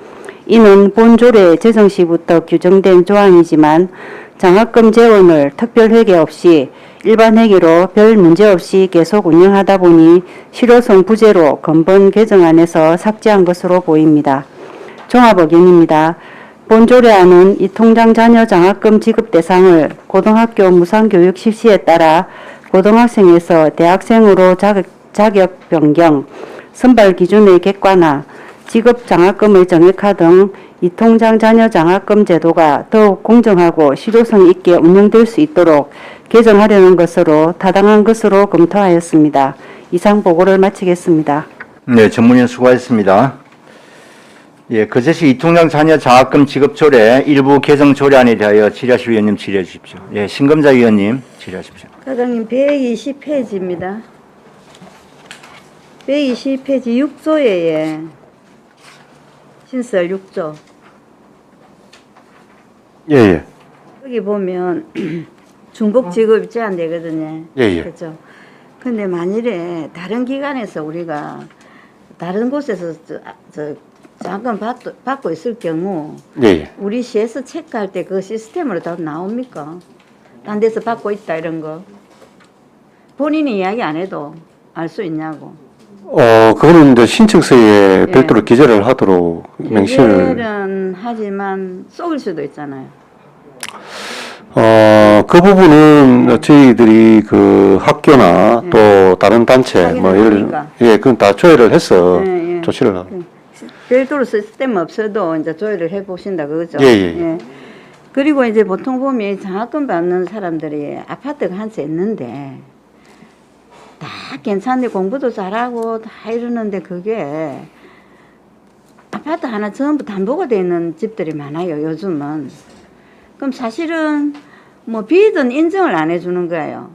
이는 본 조례 제정 시부터 규정된 조항이지만 장학금 재원을 특별회계 없이 일반 회계로 별 문제없이 계속 운영하다 보니 실효성 부재로 근본 개정안에서 삭제한 것으로 보입니다. 종합 의견입니다. 본 조례안은 이 통장 자녀 장학금 지급 대상을 고등학교 무상교육 실시에 따라 고등학생에서 대학생으로 자격 변경, 선발 기준의 객관화, 지급 장학금의 정액화 등 이 통장 자녀 장학금 제도가 더욱 공정하고 실효성 있게 운영될 수 있도록 개정하려는 것으로 타당한 것으로 검토하였습니다. 이상 보고를 마치겠습니다. 네, 전문위원 수고하셨습니다. 예, 그제시 이 통장 자녀 장학금 지급 조례 일부 개정 조례안에 대하여 질의하실 위원님 질의해 주십시오. 예, 신검자 위원님 질의하십시오. 사장님 120페이지입니다. 120페이지 6조에 신설 6조. 예. 여기 보면 중복 지급이 제한되거든요. 예. 그렇죠. 근데 만일에 다른 기관에서 우리가 다른 곳에서 장학금 받고 있을 경우 예. 우리 시에서 체크할 때 그 시스템으로 다 나옵니까? 딴 데서 받고 있다 이런 거. 본인이 이야기 안 해도 알 수 있냐고. 그거는 이제 신청서에 별도로 기재를 하도록 명시를. 기재는 하지만 속일 수도 있잖아요. 그 부분은 저희들이 그 학교나 또 다른 단체 뭐 확인을 이런 하니까. 예, 그건 다 조회를 해서 예, 예. 조치를 하고. 별도로 시스템 없어도 이제 조회를 해 보신다 그거죠. 예, 예. 그리고 이제 보통 보면 장학금 받는 사람들이 아파트가 한 채 있는데 다 괜찮은데 공부도 잘하고 다 이러는데 그게 아파트 하나 전부 담보가 돼 있는 집들이 많아요 요즘은. 그럼 사실은 뭐 빚은 인정을 안 해주는 거예요.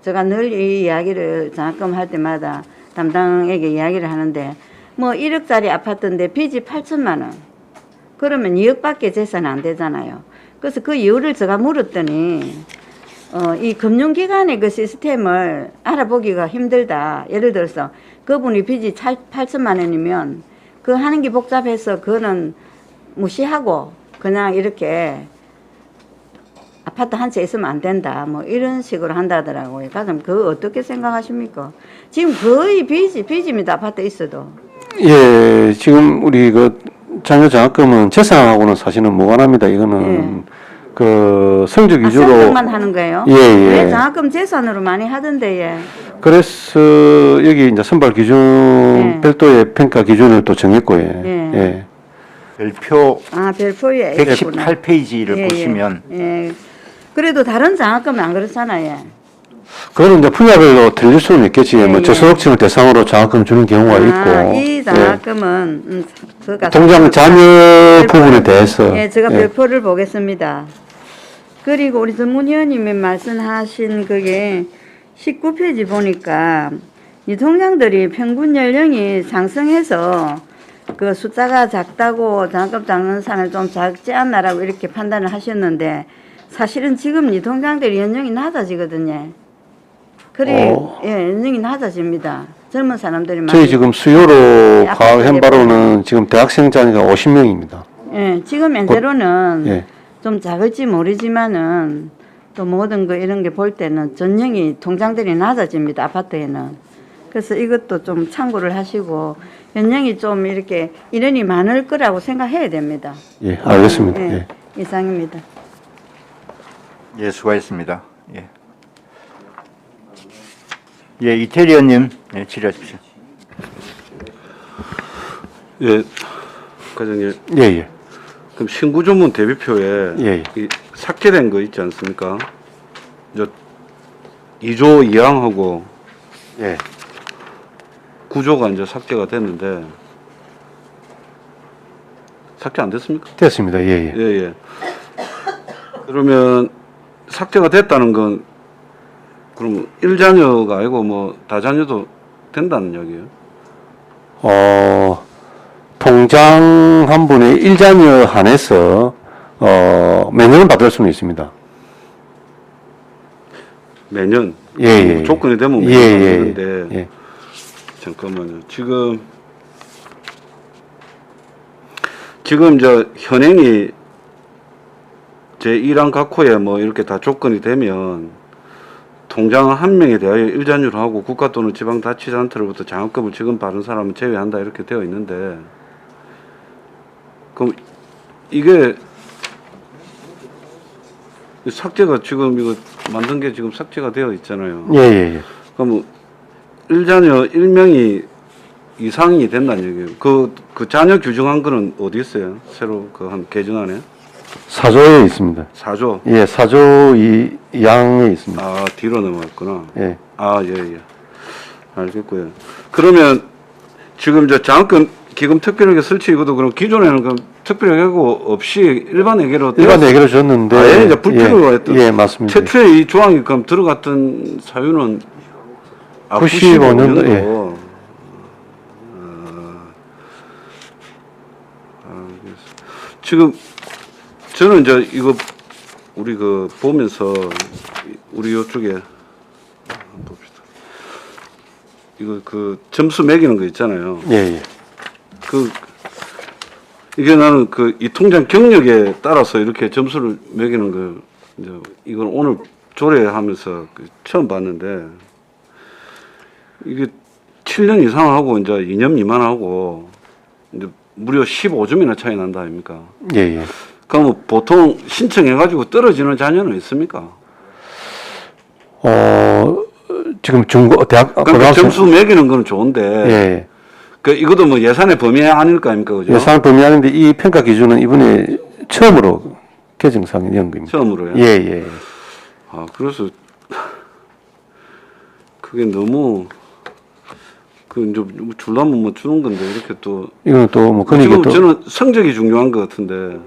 제가 늘 이 이야기를 장학금 할 때마다 담당에게 이야기를 하는데 뭐 1억짜리 아파트인데 빚이 8천만 원. 그러면 2억밖에 재산 안 되잖아요. 그래서 그 이유를 제가 물었더니 이 금융기관의 그 시스템을 알아보기가 힘들다. 예를 들어서 그분이 빚이 8천만 원이면 그 하는 게 복잡해서 그거는 무시하고 그냥 이렇게 아파트 한 채 있으면 안 된다. 뭐 이런 식으로 한다더라고요. 가끔 그거 어떻게 생각하십니까? 지금 거의 빚입니다. 아파트 있어도. 예, 지금 우리 그 자녀 장학금은 재산하고는 사실은 무관합니다. 이거는 그 성적 위주로. 성적만 하는 거예요? 예, 예. 왜 장학금 재산으로 많이 하던데, 예. 그래서 여기 이제 선발 기준 예. 별도의 평가 기준을 또 정했고, 예. 예. 예. 별표 별표에 118페이지를 예, 보시면 예. 그래도 다른 장학금은 안 그렇잖아요. 예. 그거는 이제 분야별로 틀릴 수는 있겠지. 예, 뭐 예. 저소득층을 대상으로 장학금 주는 경우가 있고. 이 장학금은 그가 통장 자녀 부분에 대해서. 예, 제가 예. 별표를 보겠습니다. 그리고 우리 전문위원님이 말씀하신 그게 19페이지 보니까 이 통장들이 평균 연령이 상승해서 그 숫자가 작다고 장학금 받는 사람이 좀 작지 않나라고 이렇게 판단을 하셨는데 사실은 지금 이 통장들이 연령이 낮아지거든요. 그래, 예, 연령이 낮아집니다. 젊은 사람들이 많이. 저희 지금 수요로 예, 과학한 바로는 지금 대학생 자녀가 50명입니다. 예, 지금 현재로는 예. 좀 작을지 모르지만은 또 모든 거 이런 게 볼 때는 전형이 통장들이 낮아집니다. 아파트에는. 그래서 이것도 좀 참고를 하시고 연령이 좀 이렇게 인원이 많을 거라고 생각해야 됩니다. 예, 알겠습니다. 예, 예. 이상입니다. 예, 수고하셨습니다. 예. 예, 이태리 의원님, 예, 질의하십시오. 예, 과장님. 예, 예. 그럼 신구조문 대비표에 예. 이 삭제된 거 있지 않습니까? 저 2조 2항하고 예. 9조가 이제 삭제가 됐는데 삭제 안 됐습니까? 됐습니다. 예, 예. 예, 예. 그러면 삭제가 됐다는 건 그럼 1자녀가 아니고 뭐 다자녀도 된다는 이야기예요? 통장 한 분의 1자녀 한해서 매년 받을 수는 있습니다. 매년 예, 예. 조건이 되면 예, 매년 예, 받는데 예. 잠깐만요. 지금 저 현행이 제1항 각호에 뭐 이렇게 다 조건이 되면 통장 한 명에 대하여 1자녀로 하고 국가 또는 지방자치단체로부터 장학금을 지금 받은 사람은 제외한다 이렇게 되어 있는데 그럼 이게 삭제가 지금 이거 만든 게 지금 삭제가 되어 있잖아요. 예, 예, 예. 그럼 1자녀 1명이 이상이 된다는 얘기예요. 그 자녀 규정한 거는 어디 있어요? 새로 그 한 개정안에? 4조에 있습니다. 4조. 예, 4조 2항에 있습니다. 아, 뒤로 넘어갔구나. 예. 아, 예, 예. 알겠고요. 그러면 지금 저 장학금 기금 특별하게 설치 이것도 그럼 기존에는 그럼 특별하고 없이 일반 회계로 일반 얘기를 줬는데. 아예 이제 불필요로 예, 했던. 예, 맞습니다. 최초에 이 조항이 그럼 들어갔던 사유는 95년도, 예. 지금 저는 이제 이거 우리 그 보면서 우리 요쪽에 한번 봅시다. 이거 그 점수 매기는 거 있잖아요. 예, 예. 이게 나는 그 이 통장 경력에 따라서 이렇게 점수를 매기는 거 이제 이건 오늘 조례하면서 처음 봤는데 이게 7년 이상 하고 이제 2년 미만 하고 이제 무려 15점이나 차이 난다 아닙니까? 예, 예. 그럼 보통 신청해가지고 떨어지는 자녀는 있습니까? 지금 대학 그러니까 고등학생 점수 매기는 건 좋은데 예. 그 이것도 뭐 예산의 범위 아닐 거 아닙니까, 그죠? 예산 범위하는데 이 평가 기준은 이번에 처음으로 개정상인 연금입니다. 처음으로요. 예, 예. 아, 그래서 그게 너무 그 이제 줄라면 뭐 주는 건데 이렇게 또 이거는 또뭐 지금 근육이 또 저는 성적이 중요한 것 같은데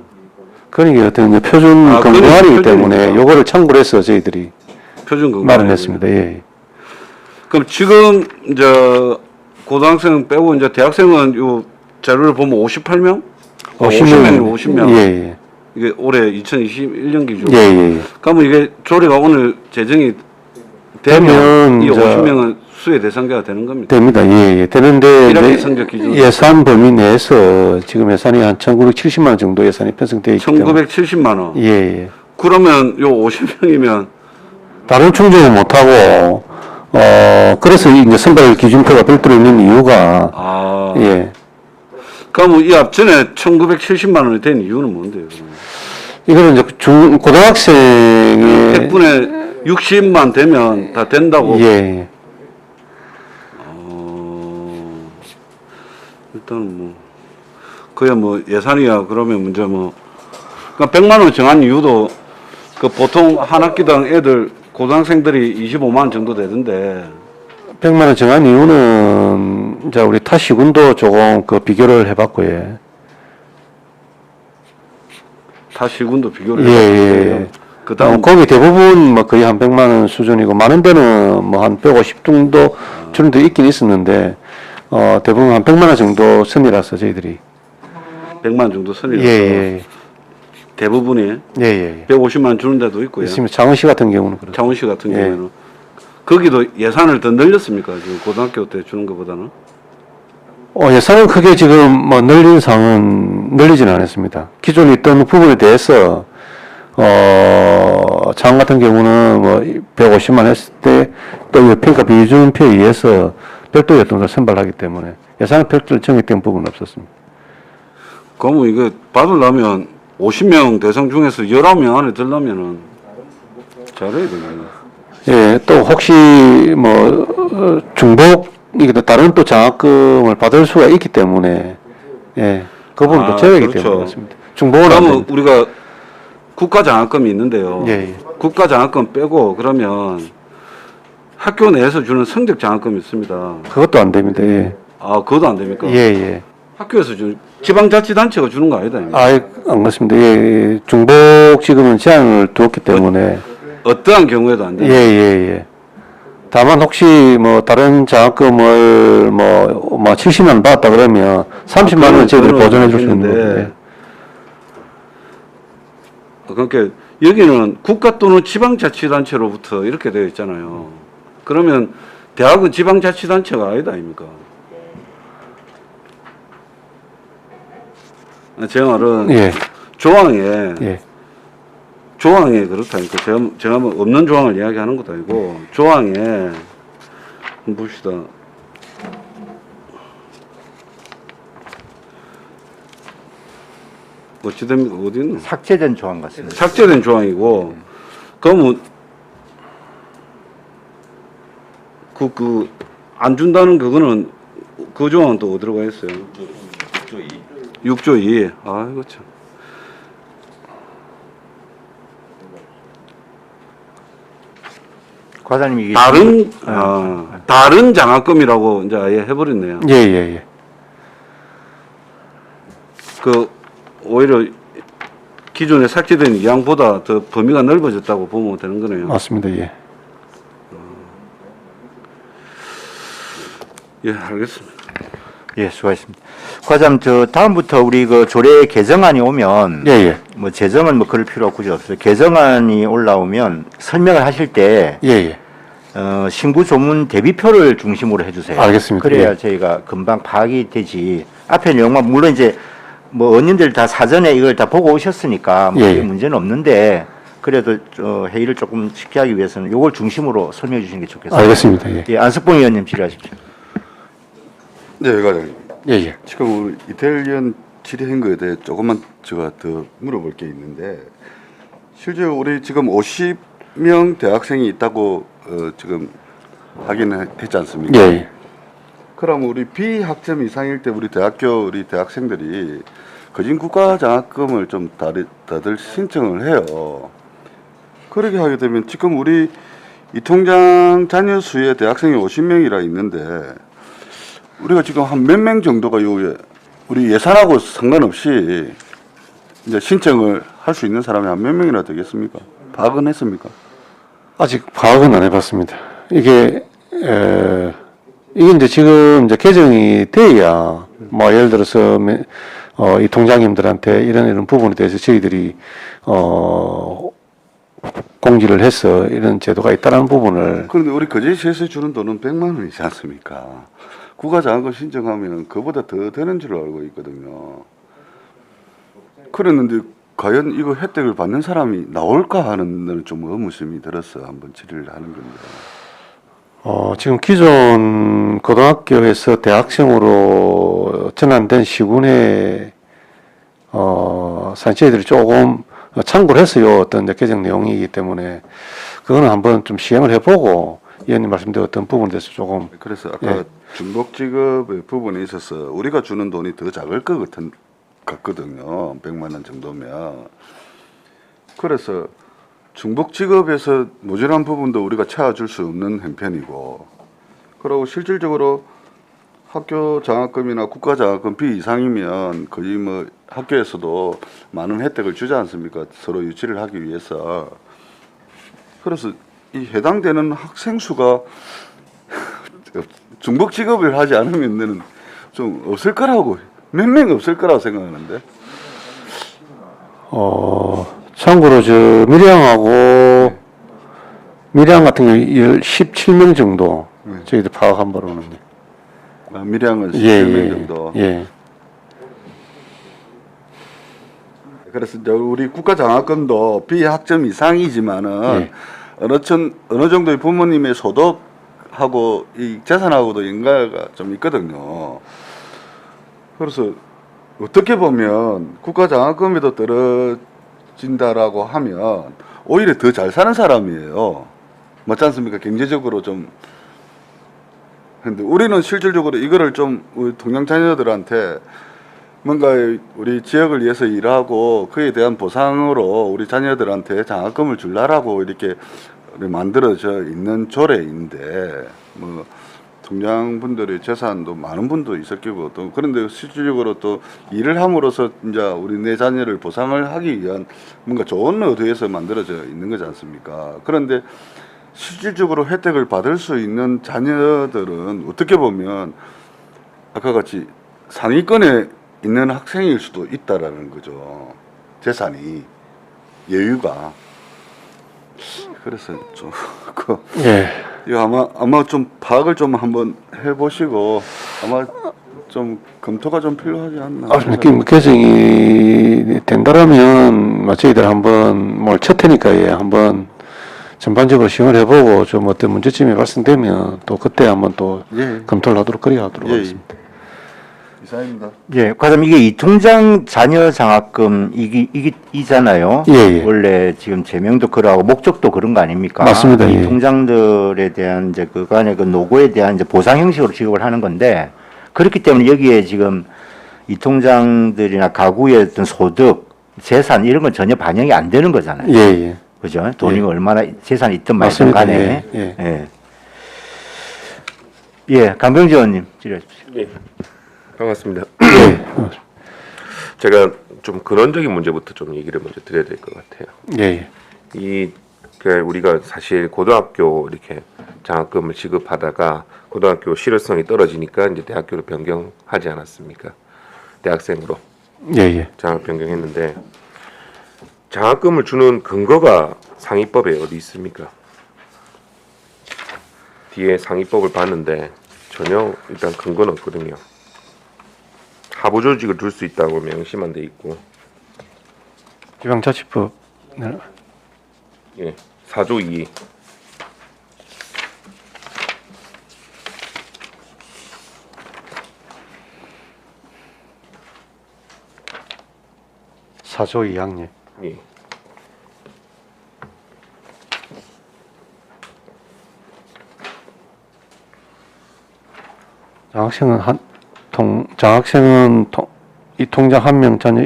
근육이 어떤 이제 표준 아, 건강이기 때문에 표준이니까. 요거를 참고를 해서 저희들이 표준 건강 마련했습니다. 예. 그럼 지금 이제 고등학생 빼고 이제 대학생은 요 자료를 보면 58명? 50명이면 50명. 예, 예. 이게 올해 2021년 기준. 예, 예. 그러면 이게 조례가 오늘 제정이 되면 되면 이 이제 50명은 수혜 대상자가 되는 겁니다. 됩니다. 예, 예. 되는데 1학기 이제 성적 기준. 예산 범위 내에서 지금 예산이 한 1,970만 원 정도 예산이 편성되어 있기 때문에 1970만 원. 예, 예. 그러면 요 50명이면 다른 충족을 못 하고 그래서 이제 선발 기준표가 별도로 있는 이유가 아. 예. 그러면 이 앞전에 1970만 원이 된 이유는 뭔데요? 이거는 이제 고등학생의 100분에 60만 되면 다 된다고. 예. 일단은 뭐 그야 뭐 예산이야 그러면 문제 뭐 그러니까 100만 원 정한 이유도 그 보통 한 학기당 애들 고등학생들이 25만 원 정도 되던데 100만 원 정한 이유는 이제 우리 타 시군도 조금 그 비교를 해봤고 예. 다 시군도 비교를 예, 해봤어요. 예. 그다음 거기 대부분 뭐 거의 한 100만 원 수준이고 많은 데는 뭐 한 150 정도 주는 데 있긴 있었는데 대부분 한 100만 원 정도 선이라서 저희들이 100만 원 정도 선이라서 예, 대부분이 예, 예. 150만 원 주는 데도 있고요. 있습니다. 창원시 같은 경우는 그렇죠. 창원시 같은 예. 경우에는 거기도 예산을 더 늘렸습니까? 지금 고등학교 때 주는 것보다는? 예산은 크게 지금 뭐 늘린 상은 늘리지는 않았습니다. 기존에 있던 부분에 대해서 창원 같은 경우는 뭐 150만 했을 때 또 평가 비준표에 의해서 별도의 돈을 선발하기 때문에 예산은 별도로 정했던 부분은 없었습니다. 그러면 이거 받으려면 50명 대상 중에서 19명 안에 들려면은 잘해야 되겠네. 예, 또 혹시 뭐 중복 이게 다른 또 장학금을 받을 수가 있기 때문에 예, 그 부분도 제외이기 그렇죠. 때문에 그렇습니다. 중복은 안 그러면 됩니다. 우리가 국가 장학금이 있는데요. 예, 예. 국가 장학금 빼고 그러면 학교 내에서 주는 성적 장학금이 있습니다. 그것도 안 됩니다. 예, 아, 그것도 안 됩니까? 예, 예. 학교에서 주는 지방자치단체가 주는 거 아니다. 이거. 아예 안 그렇습니다. 예, 예. 중복 지금은 제한을 두었기 때문에 어떠한 경우에도 안 예, 됩니다. 예, 예. 다만 혹시 뭐 다른 장학금을 뭐 70만 원 받았다 그러면 30만 원 저희들이 그거는 보전해 줄 수 있는 모르겠는데. 거예요. 그러니까 여기는 국가 또는 지방자치단체로부터 이렇게 되어 있잖아요. 그러면 대학은 지방자치단체가 아니다 아닙니까? 제 말은 예, 조항에 예. 조항에 그렇다니까 제가 뭐 없는 조항을 이야기하는 것도 아니고 조항에 한번 봅시다. 어찌 됩니까? 어디 있노? 삭제된 조항 같습니다. 삭제된 조항이고 그러면 안 준다는 그거는 그 조항은 또 어디로 가 있어요? 6조 2. 아이고 참. 과장님 이게 다른 장학금이라고 이제 아예 해버렸네요. 예, 예, 예. 그 오히려 기존에 삭제된 이항보다 더 범위가 넓어졌다고 보면 되는 거네요. 맞습니다. 예. 예, 알겠습니다. 예, 수고하셨습니다. 과장, 다음부터 우리 그 조례 개정안이 오면, 예, 예. 뭐 제정은 뭐 그럴 필요 굳이 없어요. 개정안이 올라오면 설명을 하실 때, 예, 예. 신구 조문 대비표를 중심으로 해주세요. 알겠습니다. 그래야 예. 저희가 금방 파악이 되지. 앞에 내용만, 물론 이제 뭐 의원님들 다 사전에 이걸 다 보고 오셨으니까 뭐 예, 그게 예. 문제는 없는데, 그래도 회의를 조금 쉽게 하기 위해서는 이걸 중심으로 설명해 주시는 게 좋겠습니다. 알겠습니다. 예. 예, 안석봉 의원님 질의하십시오. 네, 과장님. 예, 예. 지금 우리 이태일 의원 질의한 거에 대해 조금만 제가 더 물어볼 게 있는데 실제 우리 지금 50명 대학생이 있다고 지금 하긴 했지 않습니까? 예. 그럼 우리 비학점 이상일 때 우리 대학생들이 거진 국가장학금을 좀 다들 신청을 해요. 그렇게 하게 되면 지금 우리 이 통장 자녀 수의 대학생이 50명이라 있는데 우리가 지금 한 몇 명 정도가 요 우리 예산하고 상관없이 이제 신청을 할 수 있는 사람이 한 몇 명이나 되겠습니까? 파악은 했습니까? 아직 파악은 안 해봤습니다. 이게 이제 지금 이제 개정이 돼야 뭐 예를 들어서 이 통장님들한테 이런 부분에 대해서 저희들이 공지를 해서 이런 제도가 있다는 부분을. 그런데 우리 거제시에서 주는 돈은 100만 원이지 않습니까? 국가장학금 신청하면 그보다 더 되는 줄 알고 있거든요. 그랬는데 과연 이거 혜택을 받는 사람이 나올까 하는 데는 좀 의문심이 들어서 한번 질의를 하는 겁니다. 지금 기존 고등학교에서 대학생으로 전환된 시군의 산체들이 조금 참고를 했어요. 어떤 이제 개정 내용이기 때문에 그거는 한번 좀 시행을 해보고 의원님 말씀드린 어떤 부분에 대해서 조금. 그래서 아까 중복지급의 부분에 있어서 우리가 주는 돈이 더 작을 것 같거든요. 100만 원 정도면. 그래서 중복지급에서 모자란 부분도 우리가 채워줄 수 없는 형편이고, 그리고 실질적으로 학교 장학금이나 국가 장학금 비 이상이면 거의 뭐 학교에서도 많은 혜택을 주지 않습니까? 서로 유치를 하기 위해서. 그래서 이 해당되는 학생 수가 중복지급을 하지 않으면 좀 없을 거라고, 몇 명 없을 거라고 생각하는데. 참고로 밀양 같은 경우 17명 정도 저희들 파악한 바로는. 밀양은 17명 정도. 예. 그래서 이제 우리 국가 장학금도 비학점 이상이지만은 어느 정도의 부모님의 소득하고 이 재산하고도 연관가 좀 있거든요. 그래서 어떻게 보면 국가 장학금에도 떨어진다라고 하면 오히려 더 잘 사는 사람이에요. 맞지 않습니까? 경제적으로 좀. 근데 우리는 실질적으로 이거를 좀 우리 동양 자녀들한테 뭔가 우리 지역을 위해서 일하고 그에 대한 보상으로 우리 자녀들한테 장학금을 줄라라고 이렇게 만들어져 있는 조례인데, 뭐 통장분들의 재산도 많은 분도 있을 거고, 또 그런데 실질적으로 또 일을 함으로써 이제 우리 내 자녀를 보상을 하기 위한 뭔가 좋은 의도에서 만들어져 있는 거지 않습니까? 그런데 실질적으로 혜택을 받을 수 있는 자녀들은 어떻게 보면 아까 같이 상위권에 있는 학생일 수도 있다라는 거죠. 재산이, 여유가. 그래서 좀 이거 아마 좀 파악을 좀 한번 해보시고 아마 좀 검토가 좀 필요하지 않나. 개정이 된다라면 저희들 한번 뭘 첫 테니까 한번 전반적으로 시행을 해보고 좀 어떤 문제점이 발생되면 또 그때 한번 또 검토를 하도록 하겠습니다. 이상입니다. 예, 그럼 이게 이 통장 자녀 장학금 이잖아요. 예. 원래 지금 제명도 그러하고 목적도 그런 거 아닙니까? 맞습니다. 이 예. 통장들에 대한 이제 그간의 그 노고에 대한 이제 보상 형식으로 지급을 하는 건데, 그렇기 때문에 여기에 지금 이 통장들이나 가구의 어떤 소득, 재산 이런 건 전혀 반영이 안 되는 거잖아요. 예. 그죠? 돈이 얼마나 재산이 있든 말든 맞습니다. 간에. 예, 강병지 의원님 질의해 주십시오. 예. 반갑습니다. 제가 좀 근원적인 문제부터 좀 얘기를 먼저 드려야 될 것 같아요. 우리가 사실 고등학교 이렇게 장학금을 지급하다가 고등학교 실효성이 떨어지니까 이제 대학교로 변경하지 않았습니까? 대학생으로 장학 변경했는데, 장학금을 주는 근거가 상위법에 어디 있습니까? 뒤에 상위법을 봤는데 전혀 일단 근거는 없거든요. 하부 조직을 둘 수 있다고 명시만 돼 있고, 지방자치법 4조 2. 사조 2학년. 이 통장 한 명 자녀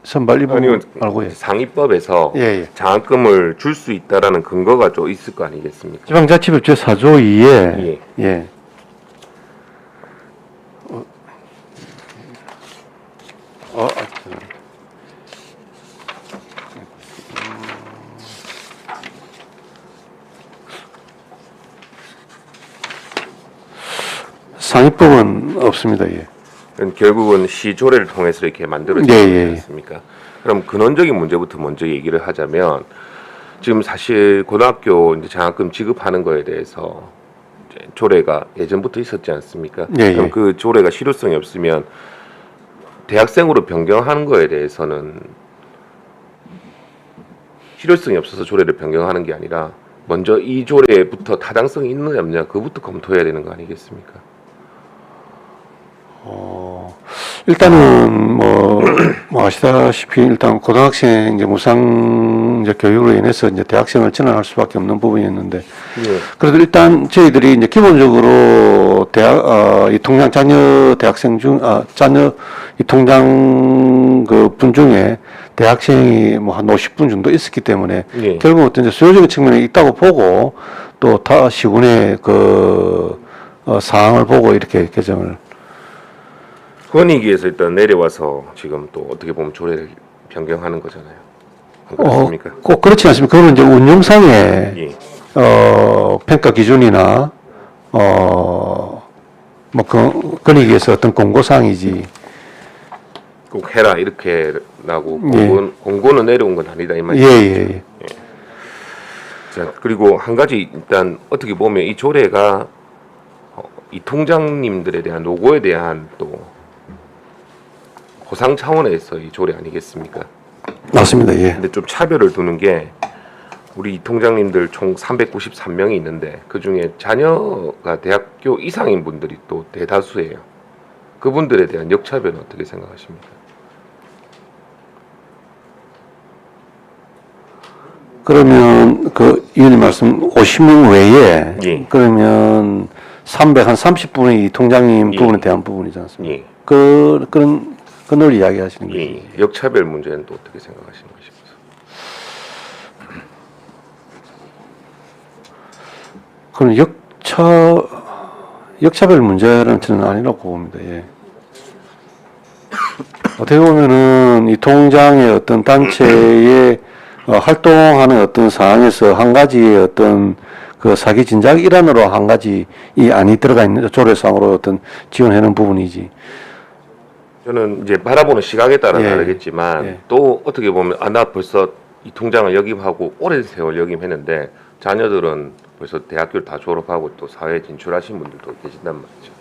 선발 이 아니요, 부분 말고 예. 상위법에서 예. 장학금을 줄 수 있다라는 근거가 좀 있을 거 아니겠습니까? 지방자치법 제4조 2에 예. 상위법은 없습니다. 예. 결국은 시조례를 통해서 이렇게 만들어지지 않습니까? 그럼 근원적인 문제부터 먼저 얘기를 하자면 지금 사실 고등학교 이제 장학금 지급하는 거에 대해서 이제 조례가 예전부터 있었지 않습니까? 그럼 그 조례가 실효성이 없으면 대학생으로 변경하는 거에 대해서는 실효성이 없어서 조례를 변경하는 게 아니라 먼저 이 조례부터 타당성이 있느냐 없느냐 그부터 검토해야 되는 거 아니겠습니까? 일단은 뭐 아시다시피 일단 고등학생 이제 무상 이제 교육으로 인해서 이제 대학생을 전환할 수밖에 없는 부분이었는데 그래도 일단 저희들이 이제 기본적으로 이 통장 자녀 대학생 자녀 이 통장 그 분 중에 대학생이 뭐 한 50분 정도 있었기 때문에 결국 어떤 이제 수요적인 측면이 있다고 보고 또 다 시군의 그 사항을 보고 이렇게 개정을 권익위에서 일단 내려와서 지금 또 어떻게 보면 조례를 변경하는 거잖아요. 안 그렇습니까? 꼭 그렇지 않습니까? 그거는 이제 운용상의 평가 기준이나 뭐 권익위에서 어떤 공고사항이지. 꼭 해라 이렇게 나고 공고는 내려온 건 아니다 이 말이죠. 자, 그리고 한 가지 일단 어떻게 보면 이 조례가 이 통장님들에 대한 노고에 대한 또 보상 차원에서 이 조례 아니겠습니까? 맞습니다. 예. 근데 좀 차별을 두는 게 우리 이 통장님들 총 393명이 있는데 그 중에 자녀가 대학교 이상인 분들이 또 대다수예요. 그분들에 대한 역차별은 어떻게 생각하십니까? 그러면 그 의원님 말씀 50명 외에 그러면 330분의 이 통장님 부분에 대한 부분이지 않습니까? 그걸 이야기하시는 거죠. 역차별 문제는 또 어떻게 생각하시는 것입니까? 그럼 역차별 문제는 저는 아니라고 봅니다. 예. 어떻게 보면은 이 통장의 어떤 단체의 활동하는 어떤 사항에서 한 가지의 어떤 그 사기 진작 일환으로 한 가지 이 안이 들어가 있는 조례상으로 어떤 지원하는 부분이지. 저는 이제 바라보는 시각에 따라 다르겠지만 또 어떻게 보면 나 벌써 이 통장을 역임하고 오랜 세월 역임했는데 자녀들은 벌써 대학교를 다 졸업하고 또 사회에 진출하신 분들도 계신단 말이죠.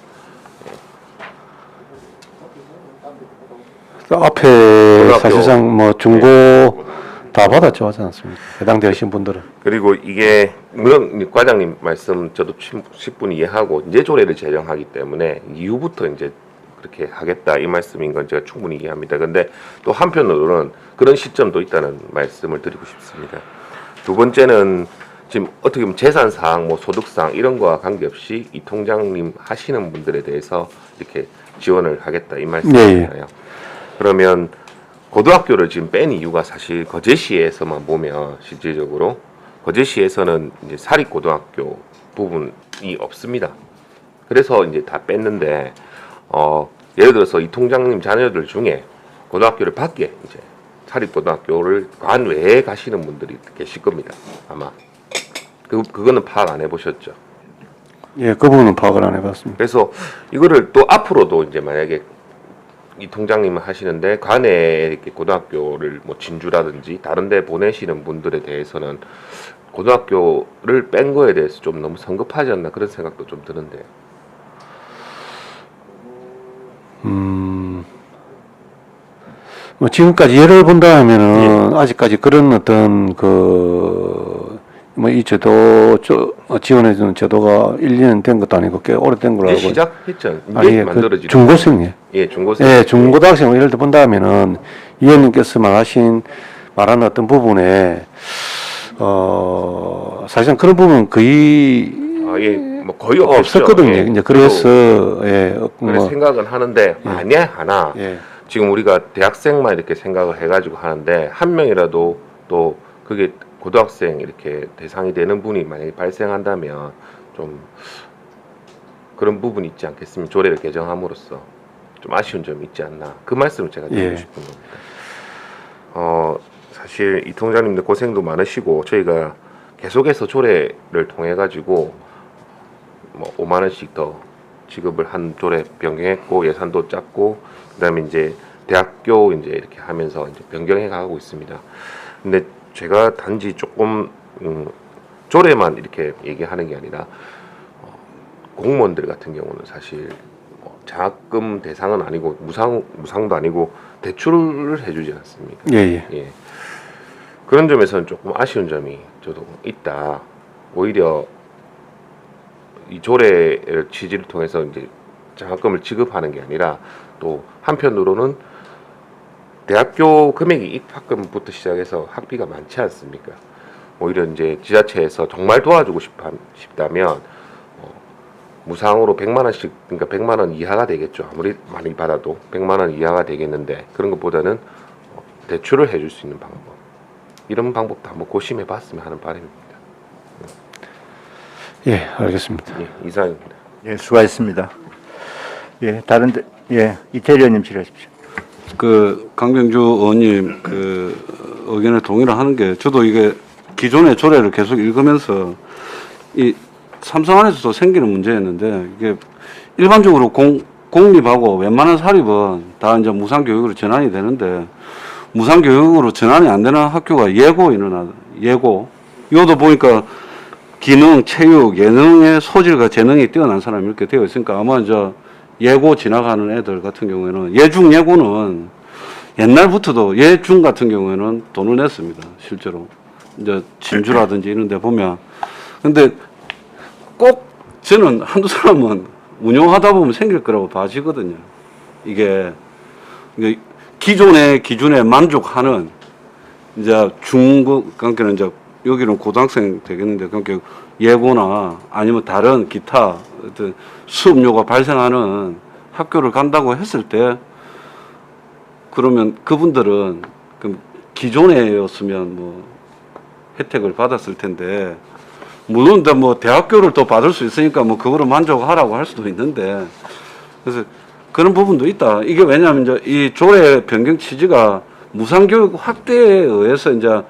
앞에 사실상 뭐 중고 다 받았죠, 하지 않습니까? 해당 되신 분들은. 그리고 이게 물론 과장님 말씀 저도 10분 이해하고 이제 조례를 제정하기 때문에 이후부터 이제 그렇게 하겠다 이 말씀인 건 제가 충분히 이해합니다. 근데 또 한편으로는 그런 시점도 있다는 말씀을 드리고 싶습니다. 두 번째는 지금 어떻게 보면 재산사항, 뭐 소득사항 이런 거와 관계없이 이 통장님 하시는 분들에 대해서 이렇게 지원을 하겠다 이 말씀이잖아요. 그러면 고등학교를 지금 뺀 이유가 사실 거제시에서만 보면 실질적으로 거제시에서는 이제 사립고등학교 부분이 없습니다. 그래서 이제 다 뺐는데 예를 들어서 이 통장님 자녀들 중에 고등학교를 밖에 이제 사립고등학교를 관 외에 가시는 분들이 계실 겁니다. 아마 그거는 파악 안 해보셨죠? 예, 그 부분은 파악을 안 해봤습니다. 그래서 이거를 또 앞으로도 이제 만약에 이 통장님을 하시는데 관에 이렇게 고등학교를 뭐 진주라든지 다른데 보내시는 분들에 대해서는 고등학교를 뺀 거에 대해서 좀 너무 성급하지 않나 그런 생각도 좀 드는데요. 뭐 지금까지 예를 본다 하면은 아직까지 그런 어떤 뭐 이 제도 지원해주는 제도가 1년 된 것도 아니고 꽤 오래된 걸로 알고 시작했죠. 이제 만들어지고. 중고생이에요. 중고생. 예, 중고등학생 예를 들어 본다 하면은 이 의원님께서 말하는 어떤 부분에 사실상 그런 부분은 거의 뭐 거의 없겠죠. 없었거든요. 예. 이제 그래서 예, 그래 뭐 생각은 하는데 만약 하나 예. 지금 우리가 대학생만 이렇게 생각을 해가지고 하는데 한 명이라도 또 그게 고등학생 이렇게 대상이 되는 분이 만약에 발생한다면 좀 그런 부분이 있지 않겠습니까? 조례를 개정함으로써 좀 아쉬운 점이 있지 않나 그 말씀을 제가 드리고 예. 싶은 겁니다. 사실 이 통장님들 고생도 많으시고 저희가 계속해서 조례를 통해 가지고 뭐 5만 원씩 더 지급을 한 조례 변경했고 예산도 짰고 그다음에 이제 대학교 이제 이렇게 하면서 이제 변경해 가고 있습니다. 근데 제가 단지 조금 조례만 이렇게 얘기하는 게 아니라 공무원들 같은 경우는 사실 뭐 장학금 대상은 아니고 무상도 아니고 대출을 해주지 않습니까? 예. 예. 그런 점에서는 조금 아쉬운 점이 저도 있다. 오히려 이 조례를 취지를 통해서 이제 장학금을 지급하는 게 아니라 또 한편으로는 대학교 금액이 입학금부터 시작해서 학비가 많지 않습니까? 오히려 이제 지자체에서 정말 도와주고 싶다면 무상으로 100만 원씩 그러니까 100만 원 이하가 되겠죠. 아무리 많이 받아도 100만 원 이하가 되겠는데 그런 것보다는 대출을 해줄 수 있는 방법 이런 방법도 한번 고심해 봤으면 하는 바람입니다. 예, 알겠습니다. 예, 이상입니다. 예, 수고하셨습니다. 예, 다른데 예, 이태리 의원님 질의하십시오. 그 강병주 의원님 그 의견에 동의를 하는 게 저도 이게 기존의 조례를 계속 읽으면서 이 삼성 안에서도 생기는 문제였는데 이게 일반적으로 공립하고 웬만한 사립은 다 이제 무상 교육으로 전환이 되는데 무상 교육으로 전환이 안 되는 학교가 예고 이것도 보니까 기능, 체육, 예능의 소질과 재능이 뛰어난 사람이 이렇게 되어 있으니까 아마 이제 예고 지나가는 애들 같은 경우에는 예중 예고는 옛날부터도 예중 같은 경우에는 돈을 냈습니다. 실제로 이제 진주라든지 이런 데 보면 근데 꼭 저는 한두 사람은 운영하다 보면 생길 거라고 봐지거든요. 이게 기존의 기준에 만족하는 이제 중급 그러니까 이제 여기는 고등학생 되겠는데 그러니까 예고나 아니면 다른 기타 어떤 수업료가 발생하는 학교를 간다고 했을 때 그러면 그분들은 그 기존에였으면 뭐 혜택을 받았을 텐데 물론 뭐 대학교를 또 받을 수 있으니까 뭐 그거로 만족하라고 할 수도 있는데 그래서 그런 부분도 있다. 이게 왜냐하면 이제 이 조례 변경 취지가 무상교육 확대에 의해서 이제